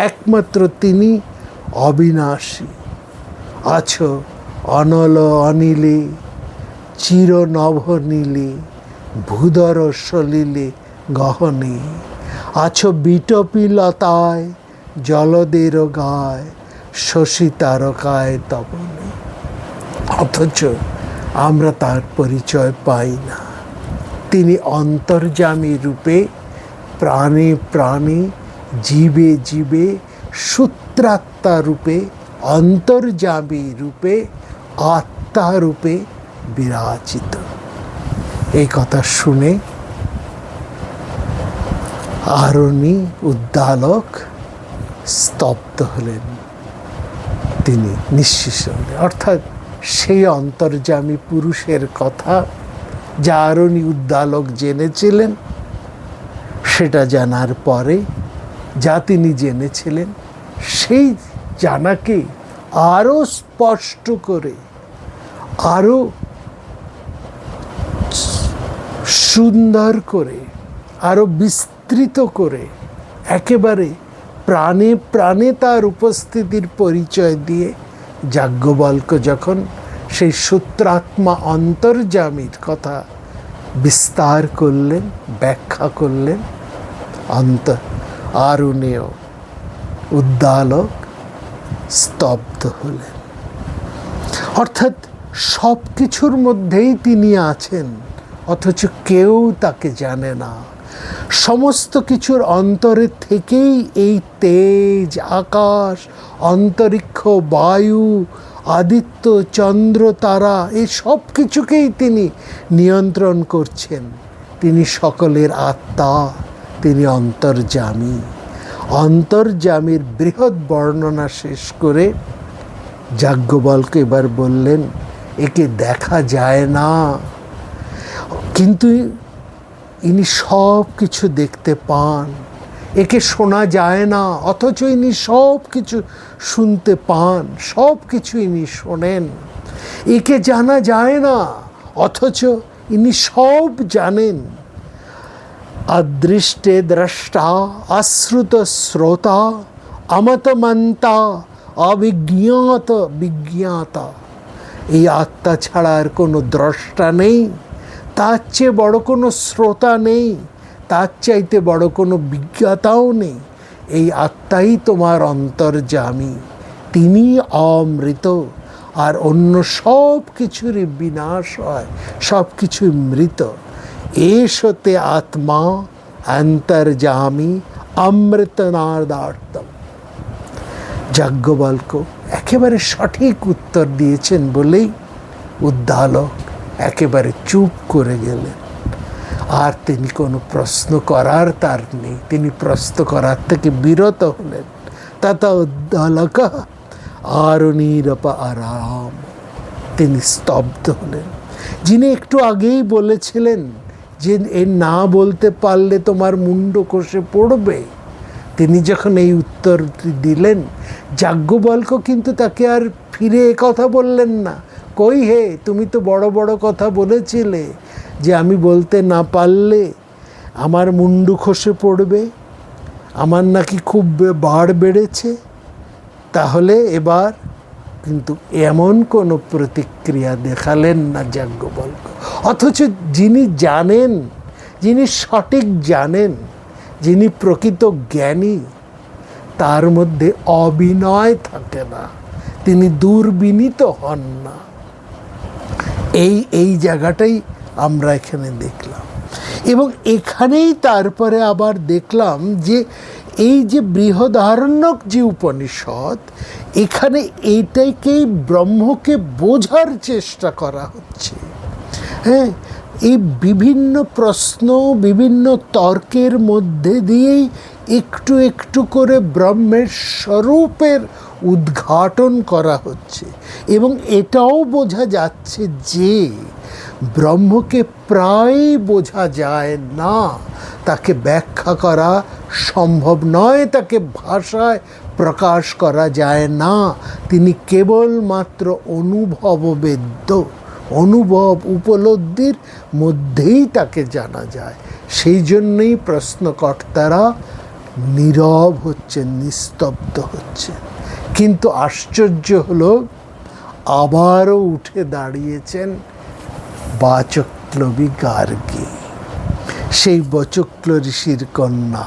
একমাত্র তিনি অবিনাশী। আছো অনল অনিলে চির নভনীলে ভূধর সলিলে গহনে, আছো বিটপিলতায় জলদের গায় শশী তারকায় তপনে। অথচ আমরা তার পরিচয় পাই না। তিনি অন্তর্যামী রূপে প্রাণে প্রাণে জীবে জীবে সূত্রাত্মা রূপে অন্তর্যামী রূপে আত্মা রূপে বিরাজিত। এই কথা শুনে আরণি উদ্দালক স্তব্ধ হলেন, তিনি নিঃশেষ হলেন। অর্থাৎ সেই অন্তর্যামী পুরুষের কথা যা আরণি উদ্দালক জেনেছিলেন, সেটা জানার পরে যা তিনি জেনেছিলেন সেই জানাকে আরও স্পষ্ট করে, আরও সুন্দর করে, আরও বিস্তৃত করে, একেবারে প্রাণে প্রাণে তার উপস্থিতির পরিচয় দিয়ে যাজ্ঞবল্ক্য যখন সেই সূত্রাত্মা অন্তর্যামীর কথা বিস্তার করলেন, ব্যাখ্যা করলেন, আরুণেয় উদ্দালক স্তব্ধ হলেন। অর্থাৎ সব কিছুর মধ্যেই তিনি আছেন, অথচ কেউ তাকে জানে না। সমস্ত কিছুর অন্তরে থেকেই এই তেজ, আকাশ, অন্তরিক্ষ, বায়ু, আদিত্য, চন্দ্র, তারা এই সব কিছুকেই তিনি নিয়ন্ত্রণ করছেন। তিনি সকলের আত্মা, তিনি অন্তর্যামী। অন্তর্যামীর বৃহৎ বর্ণনা শেষ করে যাজ্ঞবল্ক্য এবার বললেন, একে দেখা যায় না, কিন্তু ইনি সব কিছু দেখতে পান। একে শোনা যায় না, অথচ ইনি সব কিছু শুনতে পান, সব কিছু ইনি শোনেন। একে জানা যায় না, অথচ ইনি সব জানেন। অদৃষ্টে দ্রষ্টা, অশ্রুত শ্রোতা, অমতমন্তা, অবিজ্ঞাত বিজ্ঞাতা। এই আত্মা ছাড়া আর কোনো দ্রষ্টা নেই, তার চেয়ে বড় কোনো শ্রোতা নেই, তার চাইতে বড় কোনো বিজ্ঞাতাও নেই। এই আত্মাই তোমার অন্তর্যামী, তিনি অমৃত। আর অন্য সব কিছুরই বিনাশ হয়, সব কিছুই মৃত। এষতে আত্মা অন্তর্যামী অমৃতনাদার্থম। যাজ্ঞবল্ক্য একেবারে সঠিক উত্তর দিয়েছেন বলেই উদ্দালক একেবারে চুপ করে গেলেন। আর তিনি কোনো প্রশ্ন করার তার নেই, তিনি প্রশ্ন করার থেকে বিরত হলেন। তথা উদ্দালক আরুণীরপ আরাম, তিনি স্তব্ধ হলেন। যিনি একটু আগেই বলেছিলেন যে এ না বলতে পারলে তোমার মুন্ড কষে পড়বে, তিনি যখন এই উত্তর দিলেন, যাজ্ঞবল্ক্য কিন্তু তাকে আর ফিরে এ কথা বললেন না, কই হে, তুমি তো বড় বড় কথা বলেছিলে যে আমি বলতে না পারলে আমার মুন্ডু খসে পড়বে, আমার নাকি খুব বাড় বেড়েছে। তাহলে এবার কিন্তু এমন কোনো প্রতিক্রিয়া দেখালেন না যাজ্ঞবল্ক্য। অথচ যিনি জানেন, যিনি সঠিক জানেন, যিনি প্রকৃত জ্ঞানী, তার মধ্যে অবিনয় থাকে না, তিনি দুর্বিনীত হন না। এই জায়গাটাই আমরা এখানে দেখলাম। এবং এখানেই তারপরে আবার দেখলাম যে এই যে বৃহদারণ্যক যে উপনিষদ, এখানে এইটাকেই ব্রহ্মকে বোঝার চেষ্টা করা হচ্ছে। হ্যাঁ, এই বিভিন্ন প্রশ্ন, বিভিন্ন তর্কের মধ্যে দিয়েই একটু একটু করে ব্রহ্মের স্বরূপের উদ্ঘাটন করা হচ্ছে। এবং এটাও বোঝা যাচ্ছে যে ব্রহ্মকে প্রায় বোঝা যায় না, তাকে ব্যাখ্যা করা সম্ভব নয়, তাকে ভাষায় প্রকাশ করা যায় না। তিনি কেবলমাত্র অনুভববেদ্য, অনুভব উপলব্ধির মধ্যেই তাকে জানা যায়। সেই জন্যই প্রশ্নকর্তারা নীরব হচ্ছেন, নিস্তব্ধ হচ্ছেন। কিন্তু আশ্চর্য হলো, আবারও উঠে দাঁড়িয়েছেন বাচক্লবী গার্গী, সেই বচক্ল ঋষির কন্যা।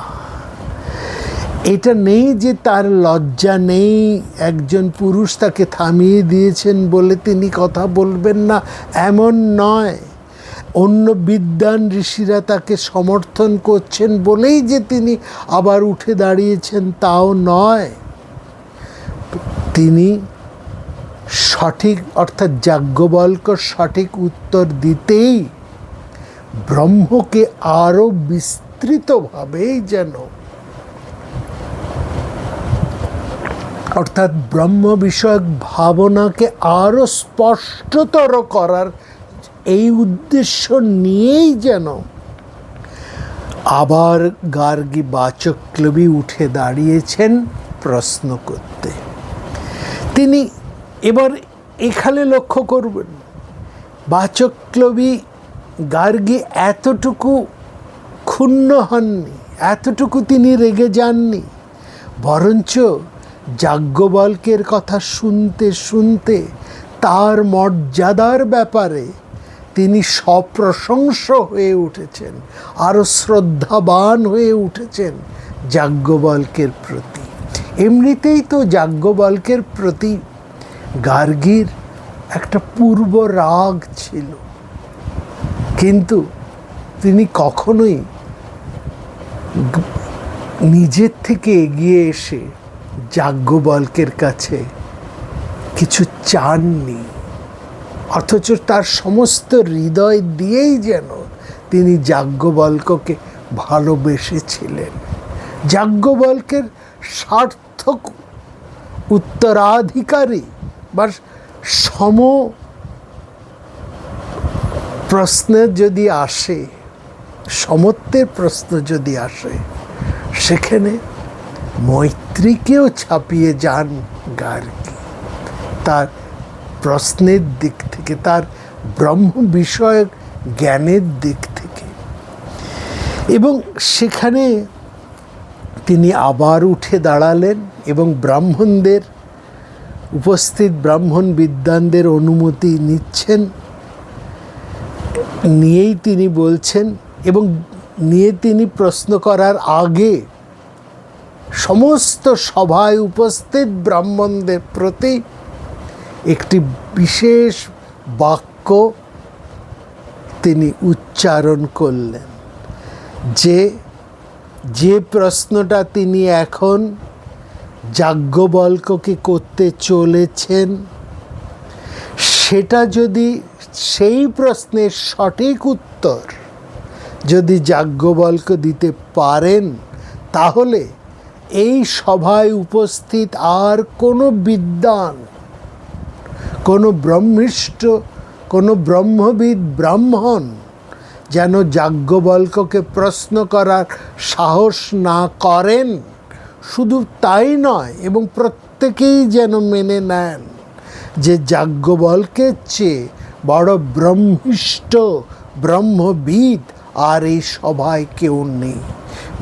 এটা নেই যে তার লজ্জা নেই, একজন পুরুষ তাকে থামিয়ে দিয়েছেন বলে তিনি কথা বলবেন না, এমন নয়। অন্য বিদ্বান ঋষিরা তাকে সমর্থন করছেন বলেই যে তিনি আবার উঠে দাঁড়িয়েছেন তাও নয়। তিনি সঠিক, অর্থাৎ যাজ্ঞবল্ক্য সঠিক উত্তর দিতেই ব্রহ্মকে আরো বিস্তৃতভাবেই যেন, অর্থাৎ ব্রহ্ম বিষয়ক ভাবনাকে আরো স্পষ্টতর করার এই উদ্দেশ্য নিয়েই যেন আবার গার্গী বাচক্লবী উঠে দাঁড়িয়েছেন প্রশ্ন করতে। তিনি এবার এখানে লক্ষ্য করবেন, বাচক্লবী গার্গী এতটুকু ক্ষুণ্ণ হননি, এতটুকু তিনি রেগে যাননি, বরঞ্চ যাজ্ঞবল্ক্যের কথা শুনতে শুনতে তার মর্যাদার ব্যাপারে তিনি সপ্রশংস হয়ে উঠেছেন, আরও শ্রদ্ধাবান হয়ে উঠেছেন যাজ্ঞবল্ক্যের প্রতি। এমনিতেই তো যাজ্ঞবল্ক্যের প্রতি গার্গীর একটা পূর্ব রাগ ছিল, কিন্তু তিনি কখনোই নিজের থেকে এগিয়ে এসে যাজ্ঞবল্ক্যের কাছে কিছু চাননি, অথচ তার সমস্ত হৃদয় দিয়েই যেন তিনি যাজ্ঞবল্ক্যকে ভালোবেসেছিলেন। যাজ্ঞবল্ক্যের সার্থক উত্তরাধিকারী বা সম প্রশ্নের যদি আসে, সমত্বের প্রশ্ন যদি আসে, সেখানে মৈত্রীকেও ছাপিয়ে যান গার্গী, তার প্রশ্নের দিক থেকে, তার ব্রহ্ম বিষয়ক জ্ঞানের দিক থেকে। এবং সেখানে তিনি আবার উঠে দাঁড়ালেন এবং ব্রাহ্মণদের, উপস্থিত ব্রাহ্মণ বিদ্বানদের অনুমতি নিচ্ছেন, নিয়েই তিনি বলছেন, এবং নিয়ে তিনি প্রশ্ন করার আগে সমস্ত সভায় উপস্থিত ব্রাহ্মণদের প্রতি একটি বিশেষ বাক্য তিনি উচ্চারণ করলেন, যে প্রশ্নটা তিনি এখন যাজ্ঞবল্ক্যকে করতে চলেছেন, সেটা যদি, সেই প্রশ্নের সঠিক উত্তর যদি যাজ্ঞবল্ক্য দিতে পারেন, তাহলে এই সভায় উপস্থিত আর কোনো বিদ্বান, কোনো ব্রহ্মিষ্ঠ, কোনো ব্রহ্মবিদ ব্রাহ্মণ যেন যাজ্ঞবল্ক্যকে প্রশ্ন করার সাহস না করেন। শুধু তাই নয়, এবং প্রত্যেকেই যেন মেনে নেন যে যাজ্ঞবল্ক্যের চেয়ে বড় ব্রহ্মিষ্ঠ ব্রহ্মবিদ আর এই সভায় কেউ নেই।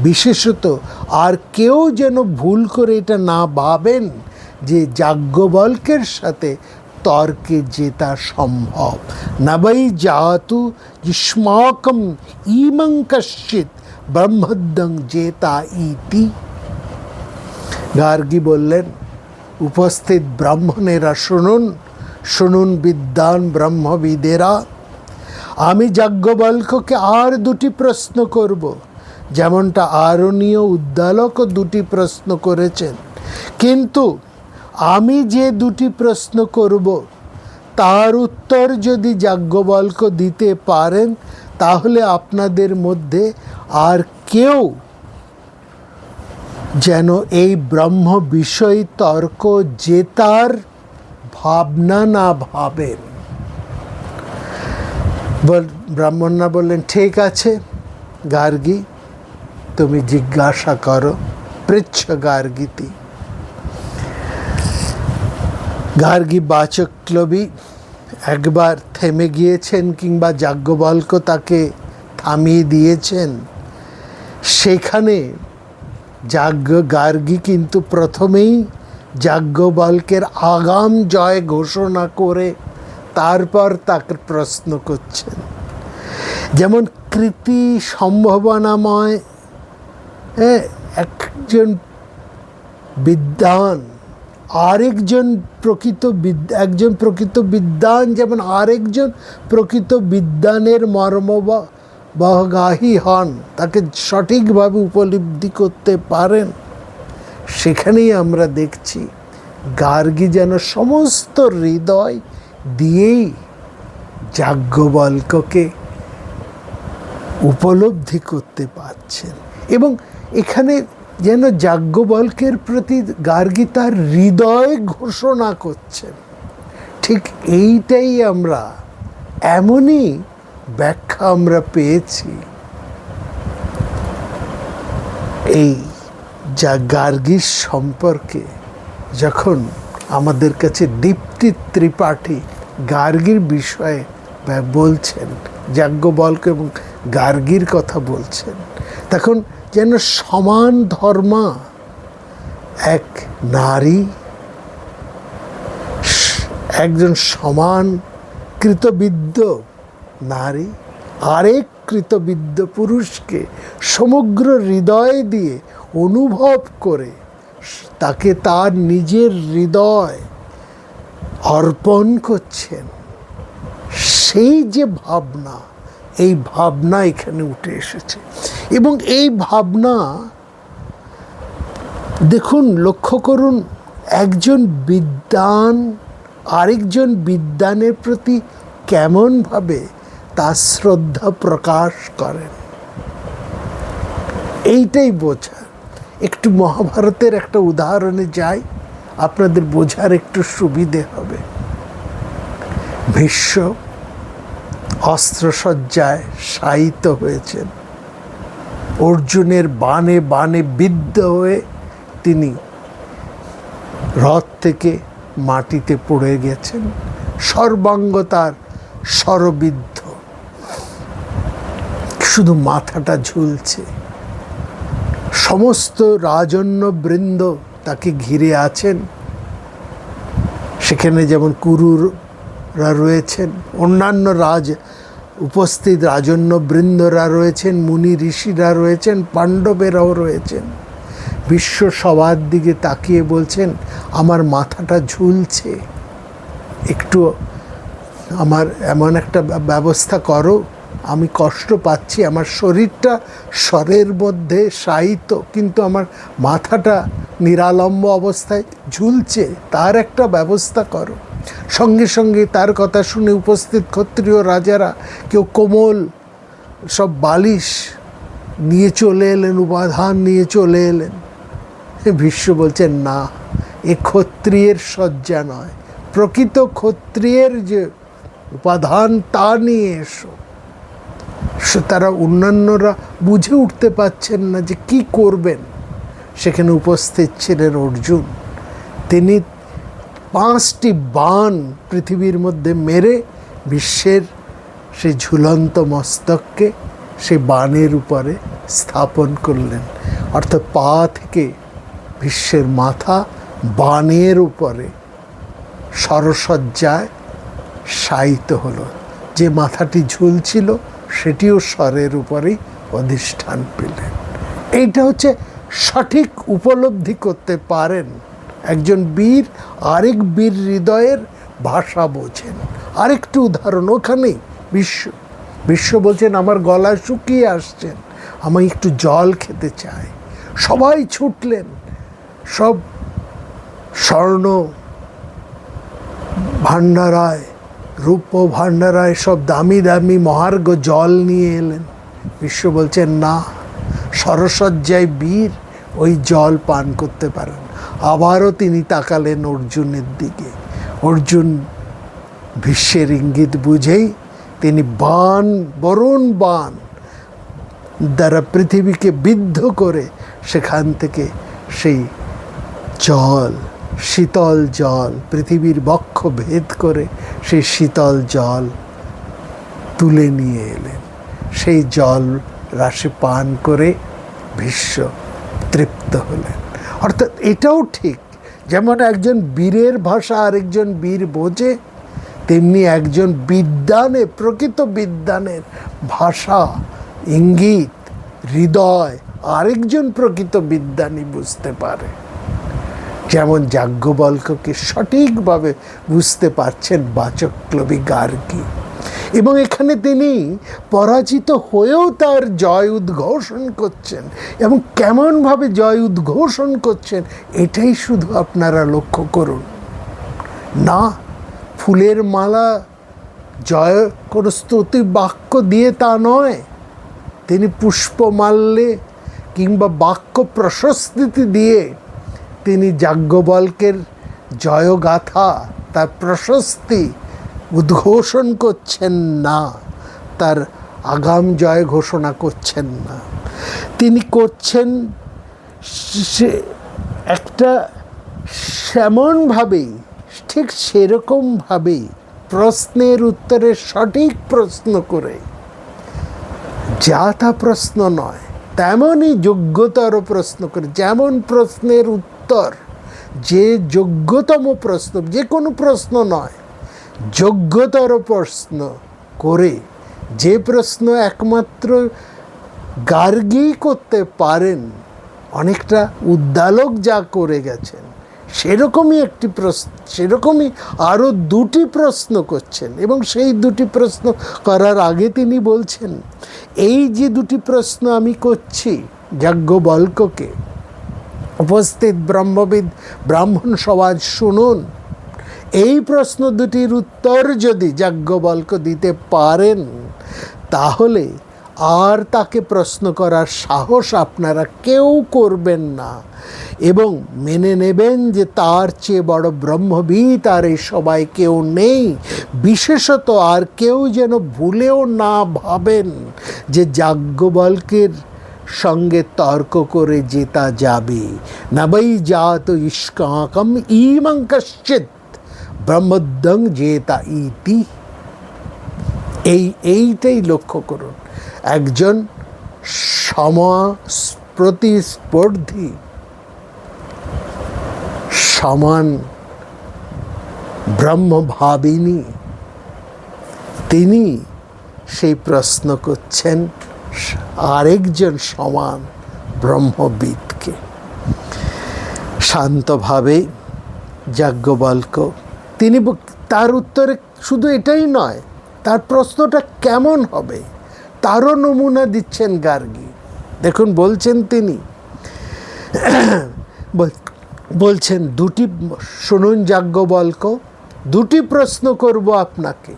বিশেষত আর কেউ যেন ভুল করে এটা না ভাবেন যে যাজ্ঞবল্ক্যের সাথে তর্কে জেতা সম্ভব। নবৈ জাতু যুষ্মাকম ইমং কশ্চিৎ ব্রহ্মদ্বং জেতা ইতি। গার্গী বললেন, উপস্থিত ব্রাহ্মণেরা শুনুন, শুনুন বিদ্বান ব্রহ্মবিদেরা, আমি যাজ্ঞবল্ক্যকে আর দুটি প্রশ্ন করব, যেমনটা আরণ্যীয় উদ্দালকও দুটি প্রশ্ন করেছেন। কিন্তু আমি যে দুটি প্রশ্ন করব, তার উত্তর যদি যাজ্ঞবল্ক্য দিতে পারেন, তাহলে আপনাদের মধ্যে আর কেউ যেন এই ব্রহ্ম বিষয় তর্ক জেতার ভাবনা না ভাবেন। ব্রাহ্মণরা বললেন, ঠিক আছে গার্গী, তুমি জিজ্ঞাসা করো, পৃচ্ছ গার্গীতি। গার্গী বাচক্লবী একবার থেমে গিয়েছেন, কিংবা যাজ্ঞবল্ক্য তাকে থামিয়ে দিয়েছেন। সেখানে গার্গী কিন্তু প্রথমেই যাজ্ঞবল্ক্যের আগাম জয় ঘোষণা করে তারপর তাকে প্রশ্ন করছেন। যেমন কৃতি সম্ভাবনাময় একজন বিদ্বান, একজন প্রকৃত বিদ্বান যেমন আরেকজন প্রকৃত বিদ্বানের মর্মবগাহী হন, তাকে সঠিকভাবে উপলব্ধি করতে পারেন। সেখানেই আমরা দেখছি গার্গী যেন সমস্ত হৃদয় দিয়েই যাজ্ঞবল্ক্যকে উপলব্ধি করতে পারছেন, এবং এখানে যেন যাজ্ঞবল্ক্যের প্রতি গার্গী তার হৃদয় ঘোষণা করছেন। ঠিক এইটাই আমরা, এমনই ব্যাখ্যা আমরা পেয়েছি এই যা গার্গীর সম্পর্কে। যখন আমাদের কাছে দীপ্তি ত্রিপাঠী গার্গীর বিষয়ে বলছেন, যাজ্ঞবল্ক্য এবং গার্গীর কথা বলছেন, তখন যেন সমান ধর্মা এক নারী, একজন সমান কৃতবিদ্য নারী আরেক কৃতবিদ্য পুরুষকে সমগ্র হৃদয় দিয়ে অনুভব করে তাকে তার নিজের হৃদয় অর্পণ করছেন, সেই যে ভাবনা, এই ভাবনা এখানে উঠে এসেছে। এবং এই ভাবনা দেখুন, লক্ষ্য করুন, একজন বিদ্বান আরেকজন বিদ্বানের প্রতি কেমনভাবে তার শ্রদ্ধা প্রকাশ করেন, এইটাই বোঝা। একটু মহাভারতের একটা উদাহরণে যাই, আপনাদের বোঝার একটু সুবিধে হবে। ভীষ্ম অস্ত্রসজ্জায় শায়িত হয়েছেন, অর্জুনের বাণে বাণে বিদ্ধ হয়ে তিনি রথ থেকে মাটিতে পড়ে গেছেন, সর্বাঙ্গ তার শরবিদ্ধ, শুধু মাথাটা ঝুলছে। সমস্ত রাজন্য বৃন্দ তাকে ঘিরে আছেন, সেখানে যেমন কুরুরা রয়েছেন, অন্যান্য উপস্থিত রাজন্য বৃন্দরা রয়েছেন, মুনি ঋষিরা রয়েছেন, পাণ্ডবেরাও রয়েছেন। বিশ্ব সবার দিকে তাকিয়ে বলছেন, আমার মাথাটা ঝুলছে, একটু আমার এমন একটা ব্যবস্থা করো, আমি কষ্ট পাচ্ছি, আমার শরীরটা স্বরের মধ্যে শায়িত, কিন্তু আমার মাথাটা নিরালম্ব অবস্থায় ঝুলছে, তার একটা ব্যবস্থা করো। সঙ্গে সঙ্গে তার কথা শুনে উপস্থিত ক্ষত্রিয় রাজারা কেউ কোমল সব বালিশ নিয়ে চলে এলেন, উপাধান নিয়ে চলে এলেন। ভীষ্ম বলছেন, না, এ ক্ষত্রিয়ের শয্যা নয়, প্রকৃত ক্ষত্রিয়ের যে উপাধান তা নিয়ে এসো। তারা অন্যান্যরা বুঝে উঠতে পারছেন না যে কি করবেন। সেখানে উপস্থিত ছিলেন অর্জুন, তিনি 5টি বাণ পৃথিবীর মধ্যে মেরে বিশ্বের সেই ঝুলন্ত মস্তককে সেই বাণের উপরে স্থাপন করলেন। অর্থাৎ পা থেকে বিশ্বের মাথা বাণের উপরে সরসজ্জায় শায়িত হলো। যে মাথাটি ঝুলছিল সেটিও স্বরের উপরেই অধিষ্ঠান পেলেন। এইটা হচ্ছে সঠিক উপলব্ধি করতে পারেন একজন বীর, আরেক বীর হৃদয়ের ভাষা বোঝেন। আরেকটু উদাহরণ, ওখানেই বিশ্ব বলছেন, আমার গলা শুকিয়ে আসছেন, আমি একটু জল খেতে চাই। সবাই ছুটলেন, সব স্বর্ণ ভাণ্ডারায়, রূপ ভাণ্ডারায় সব দামি দামি মহার্ঘ জল নিয়ে এলেন। বিশ্ব বলছেন, না, সরসজ্জায় বীর ওই জল পান করতে পারেন। আবারও তিনি তাকালেন অর্জুনের দিকে। অর্জুন ভীষ্মের ইঙ্গিত বুঝেই তিনি বাণ, বরুণ বাণ দ্বারা পৃথিবীকে বিদ্ধ করে সেখান থেকে সেই জল, শীতল জল, পৃথিবীর বক্ষ ভেদ করে সেই শীতল জল তুলে নিয়ে এলেন। সেই জল রাশি পান করে ভীষ্ম তৃপ্ত হলেন। অর্থাৎ এটাও ঠিক, যেমন একজন বীরের ভাষা আরেকজন বীর বোঝে, তেমনি একজন বিদ্বানে, প্রকৃত বিদ্বানের ভাষা, ইঙ্গিত, হৃদয় আরেকজন প্রকৃত বিদ্বানই বুঝতে পারে। যেমন যাজ্ঞবল্ক্যকে সঠিকভাবে বুঝতে পারছেন বাচক্লবী গার্গী, এবং এখানে তিনি পরাজিত হয়েও তার জয় উদ্ঘোষণ করছেন, এবং কেমনভাবে জয় উদ্ঘোষণ করছেন এটাই শুধু আপনারা লক্ষ্য করুন। না, ফুলের মালা জয় কোনো স্তুতি বাক্য দিয়ে তা নয়, তিনি পুষ্পমাল্যে কিংবা বাক্য প্রশস্তি দিয়ে তিনি যাজ্ঞবল্ক্যের জয়গাথা, তার প্রশস্তি উদ্ঘোষণ করছেন না, তার আগাম জয় ঘোষণা করছেন না। তিনি করছেন একটা সেমনভাবেই, ঠিক সেরকমভাবেই প্রশ্নের উত্তরে সঠিক প্রশ্ন করে, যা তা প্রশ্ন নয় তেমনই যোগ্যতর প্রশ্ন করে। যেমন প্রশ্নের উত্তর, যে যোগ্যতম প্রশ্ন, যে কোনো প্রশ্ন নয়, যোগ্যতর প্রশ্ন করে, যে প্রশ্ন একমাত্র গার্গী করতে পারেন, অনেকটা উদ্দালক যা করে গেছেন সেরকমই একটি প্রশ্ন, সেরকমই আরও 2টি প্রশ্ন করছেন। এবং সেই 2টি প্রশ্ন করার আগে তিনি বলছেন, এই যে 2টি প্রশ্ন আমি করছি যাজ্ঞবল্ক্যকে, উপস্থিত ব্রহ্মবিদ ব্রাহ্মণ সমাজ শুনুন, এই প্রশ্ন দুটির উত্তর যদি যাজ্ঞবল্ক্য দিতে পারেন, তাহলে আর তাকে প্রশ্ন করার সাহস আপনারা কেউ করবেন না, এবং মেনে নেবেন যে তার চেয়ে বড় ব্রহ্মবিদ আর এই সবাই কেউ নেই। বিশেষত আর কেউ যেন ভুলেও না ভাবেন যে যাজ্ঞবল্ক্যের সঙ্গে তর্ক করে জেতা যাবে। না বৈ জাত ইস্কাকম ইমং কশ্চিৎ ব্রহ্মোদ্যং জেতা ইতি। এইটাই লক্ষ্য করুন। একজন প্রতিস্পর্ধী সমান ব্রহ্মভাবিনী, তিনি সেই প্রশ্ন করছেন আরেকজন সমান ব্রহ্মবিদকে। শান্তভাবে যাজ্ঞবল্ক্য তিনি তার উত্তরে শুধু এটাই নয়, তার প্রশ্নটা কেমন হবে তারও নমুনা দিচ্ছেন গার্গী। দেখুন বলছেন তিনি, বলছেন দুটি, শুনুন যাজ্ঞবল্ক্য, দুটি প্রশ্ন করব আপনাকে।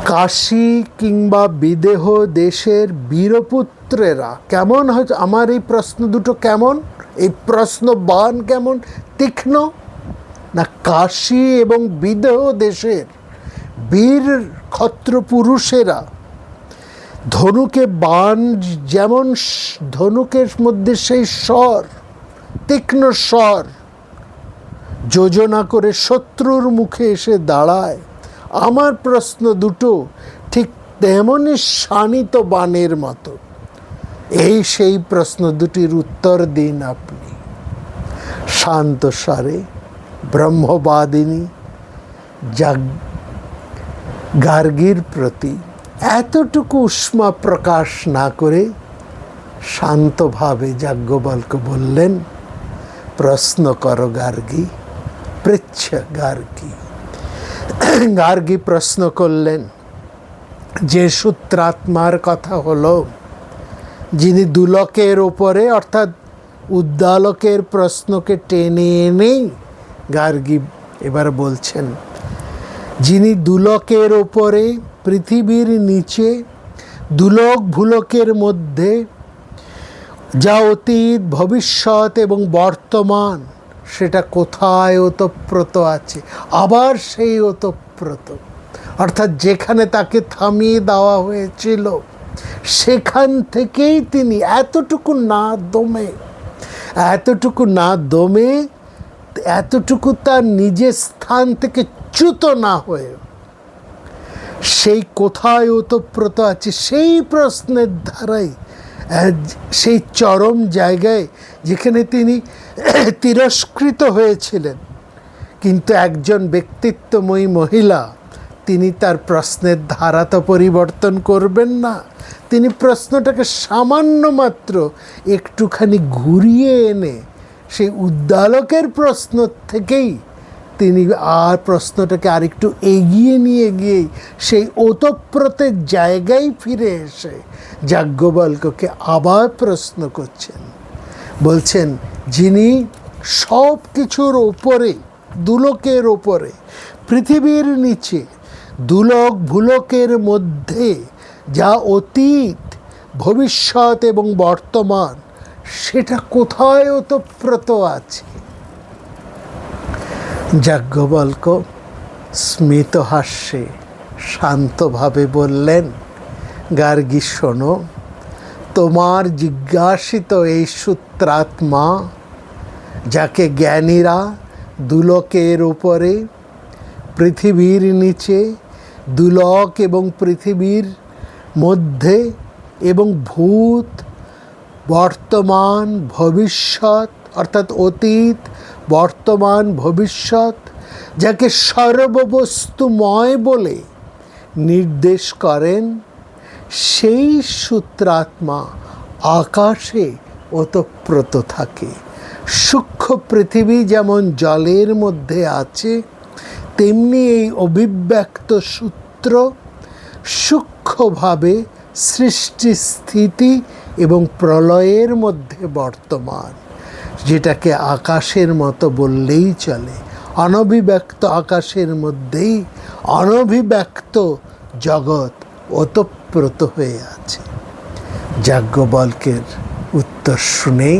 কাশী কিংবা বিদেহ দেশের বীরপুত্রেরা কেমন, হয়তো আমার এই প্রশ্ন দুটো কেমন, এই প্রশ্ন বান কেমন তীক্ষ্ণ, না কাশী এবং বিদেহ দেশের বীর ক্ষত্রপুরুষেরা ধনুকে বান যেমন ধনুকের মধ্যে সেই স্বর, তীক্ষ্ণ স্বর যোজনা করে শত্রুর মুখে এসে দাঁড়ায়, আমার প্রশ্ন দুটো ঠিক তেমনই শানিত বাণের মতো। সেই প্রশ্ন দুটির উত্তর দিন আপনি। শান্ত স্বরে ব্রহ্মবাদিনী গার্গীর প্রতি এতটুকু উষ্মা প্রকাশ না করে শান্তভাবে যাজ্ঞবল্ক্য বললেন, প্রশ্ন করো গার্গী, পৃচ্ছ গার্গী। গার্গী প্রশ্ন করলেন, যে সূত্রাত্মার কথা হলো, যিনি দুলকের ওপরে অর্থাৎ উদ্দালকের প্রশ্নকে টেনে এনেই গার্গী এবার বলছেন, যিনি দুলকের ওপরে, পৃথিবীর নিচে, দুলক ভুলকের মধ্যে যা অতীত, ভবিষ্যৎ এবং বর্তমান সেটা কোথায় ওতপ্রোত আছে, আবার সেই ওতপ্রোত অর্থাৎ যেখানে তাকে থামিয়ে দেওয়া হয়েছিল সেখান থেকেই তিনি এতটুকু না দমে এতটুকু তার নিজের স্থান থেকে চ্যুত না হয়ে সেই কোথায় ওতপ্রোত আছে সেই প্রশ্নের ধারায়, সেই চরম জায়গায় যেখানে তিনি তিরস্কৃত হয়েছিলেন, কিন্তু একজন ব্যক্তিত্বময়ী মহিলা, তিনি তার প্রশ্নের ধারা তো পরিবর্তন করবেন না, তিনি প্রশ্নটাকে সামান্য মাত্র একটুখানি ঘুরিয়ে এনে সেই উদ্দালকের প্রশ্ন থেকেই তিনি আর প্রশ্নটাকে আরেকটু এগিয়ে নিয়ে গিয়েই সেই ওতপ্রোতের জায়গায় ফিরে এসে যাজ্ঞবল্ক্যকে আবার প্রশ্ন করছেন। বলছেন, যিনি সব কিছুর ওপরে, দুলকের ওপরে, পৃথিবীর নিচে, দুলক ভুলকের মধ্যে যা অতীত, ভবিষ্যৎ এবং বর্তমান সেটা কোথায় ওতপ্রোত আছে। যাজ্ঞবল্ক্য স্মিত হাস্যে শান্তভাবে বললেন, গার্গী শোনো, তোমার জিজ্ঞাসিত এই সূত্রাত্মা, যাকে জ্ঞানীরা দুলকের উপরে, পৃথিবীর নিচে, দুলক এবং পৃথিবীর মধ্যে এবং ভূত, বর্তমান, ভবিষ্যৎ অর্থাৎ অতীত, বর্তমান, ভবিষ্যৎ, যাকে সর্ববস্তুময় বলে নির্দেশ করেন, সেই সূত্রাত্মা আকাশে ওতপ্রোত থাকে। সূক্ষ্ম পৃথিবী যেমন জলের মধ্যে আছে, তেমনি এই অভিব্যক্ত সূত্র সূক্ষ্মভাবে সৃষ্টি, স্থিতি এবং প্রলয়ের মধ্যে বর্তমান, যেটাকে আকাশের মতো বললেই চলে। অনভিব্যক্ত আকাশের মধ্যেই অনভিব্যক্ত জগৎ ওতপ্রোত হয়ে আছে। যাজ্ঞবল্ক্যের উত্তর শুনেই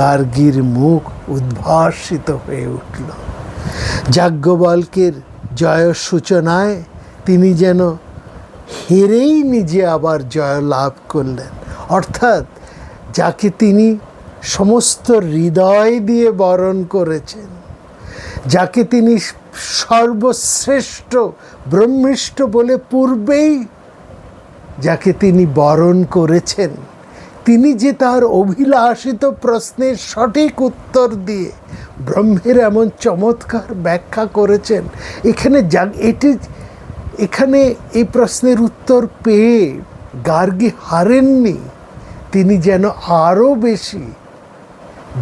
গার্গীর মুখ উদ্ভাসিত হয়ে উঠল। যাজ্ঞবল্ক্যের জয় সূচনায় তিনি যেন হেরেই নিজে আবার জয় লাভ করলেন। অর্থাৎ যাকে তিনি সমস্ত হৃদয় দিয়ে বরণ করেছেন, যাকে তিনি সর্বশ্রেষ্ঠ ব্রহ্মিষ্ঠ বলে পূর্বেই যাকে তিনি বরণ করেছেন, তিনি যে তার অভিলাষিত প্রশ্নের সঠিক উত্তর দিয়ে ব্রহ্মের এমন চমৎকার ব্যাখ্যা করেছেন, এখানে এই প্রশ্নের উত্তর পেয়ে গার্গী হারেননি। তিনি যেন আরও বেশি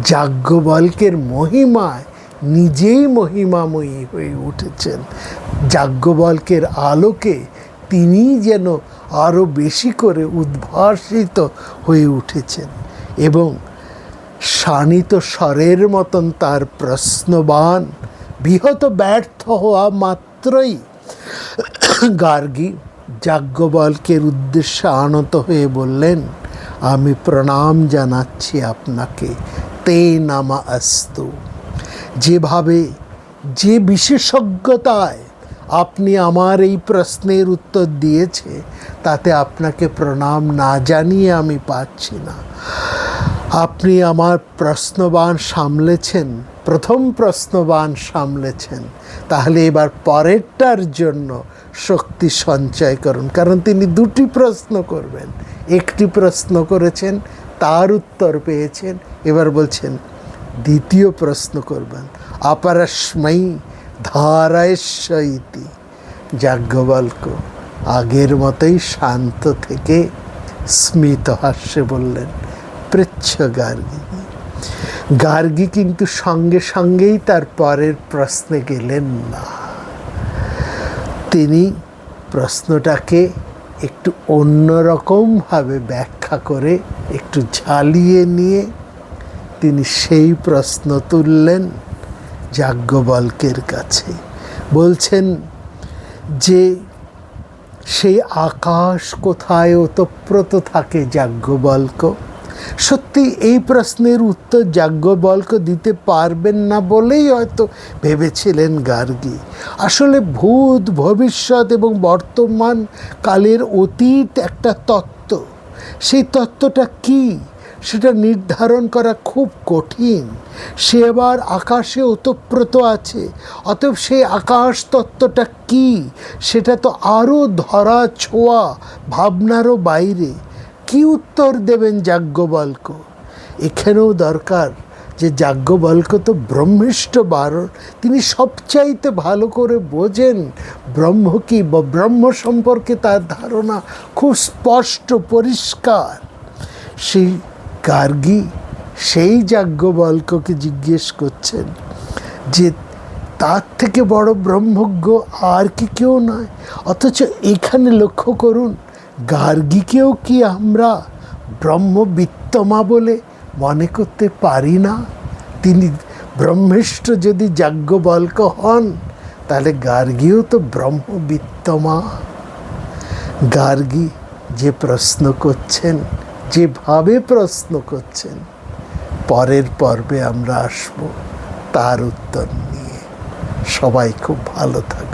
যাজ্ঞবল্ক্যের মহিমায় নিজেই মহিমাময়ী হয়ে উঠেছেন। যাজ্ঞবল্ক্যের আলোকে তিনি যেন আরও বেশি করে উদ্ভাসিত হয়ে উঠেছেন এবং শানিত স্বরের মতন তার প্রশ্নবাণ বিহত ব্যর্থ হওয়া মাত্রই গার্গী যাজ্ঞবল্ক্যের উদ্দেশ্যে আনত হয়ে বললেন, আমি প্রণাম জানাচ্ছি আপনাকে, তে নামা আস্তু। যেভাবে যে বিশেষজ্ঞতায় আপনি আমার এই প্রশ্নের উত্তর দিয়েছে, তাতে আপনাকে প্রণাম না জানিয়ে আমি পাচ্ছি না। আপনি আমার প্রশ্নবাণ সামলেছেন, প্রথম প্রশ্নবাণ সামলেছেন, তাহলে এবার পরেরটার জন্য শক্তি সঞ্চয় করুন। কারণ তিনি দুটি প্রশ্ন করবেন, একটি প্রশ্ন করেছেন, তার উত্তর পেয়েছেন, এবার বলছেন দ্বিতীয় প্রশ্ন করবেন। অপরস্মৈ ধারায়স্য ইতি। যাজ্ঞবল্ক্য আগের মতোই শান্ত থেকে স্মিত হাস্যে বললেন, পৃচ্ছ গার্গী। গার্গী কিন্তু সঙ্গে সঙ্গেই তার পরের প্রশ্নে গেলেন না। তিনি প্রশ্নটাকে একটু অন্যরকমভাবে ব্যাখ্যা করে একটু ঝালিয়ে নিয়ে তিনি সেই প্রশ্ন তুললেন যাজ্ঞবল্ক্যের কাছে। বলছেন যে সেই আকাশ কোথায় ওতপ্রোত থাকে যাজ্ঞবল্ক্য? সত্যি এই প্রশ্নের উত্তর যাজ্ঞবল্ক্য দিতে পারবেন না বলেই হয়তো ভেবেছিলেন গার্গী। আসলে ভূত, ভবিষ্যৎ এবং বর্তমান কালের অতীত একটা তত্ত্ব। সেই তত্ত্বটা কী সেটা নির্ধারণ করা খুব কঠিন। সে আবার আকাশে ওতপ্রোত আছে, অতএব সেই আকাশ তত্ত্বটা কী সেটা তো আরও ধরা ছোঁয়া ভাবনারও বাইরে। কি উত্তর দেবেন যাজ্ঞবল্ক্য? এখানেও দরকার যে যাজ্ঞবল্ক্য তো ব্রহ্মিষ্ঠ বারণ, তিনি সবচাইতে ভালো করে বোঝেন ব্রহ্ম কী বা ব্রহ্ম সম্পর্কে তার ধারণা খুব স্পষ্ট পরিষ্কার। সেই গার্গী সেই যাজ্ঞবল্ক্যকে জিজ্ঞেস করছেন যে তার থেকে বড় ব্রহ্মজ্ঞ আর কি কেউ নয়। অথচ এখানে লক্ষ্য করুন, গার্গীকেও কি আমরা ব্রহ্মবিত্তমা বলে মনে করতে পারি না? তিনি ব্রহ্মিষ্ঠ যদি যাজ্ঞবল্ক্য হন, তাহলে গার্গীও তো ব্রহ্মবিত্তমা। গার্গী যে প্রশ্ন করছেন, যেভাবে প্রশ্ন করছেন, পরের পর্বে আমরা আসব তার উত্তর নিয়ে। সবাই খুব ভালো থাকবে।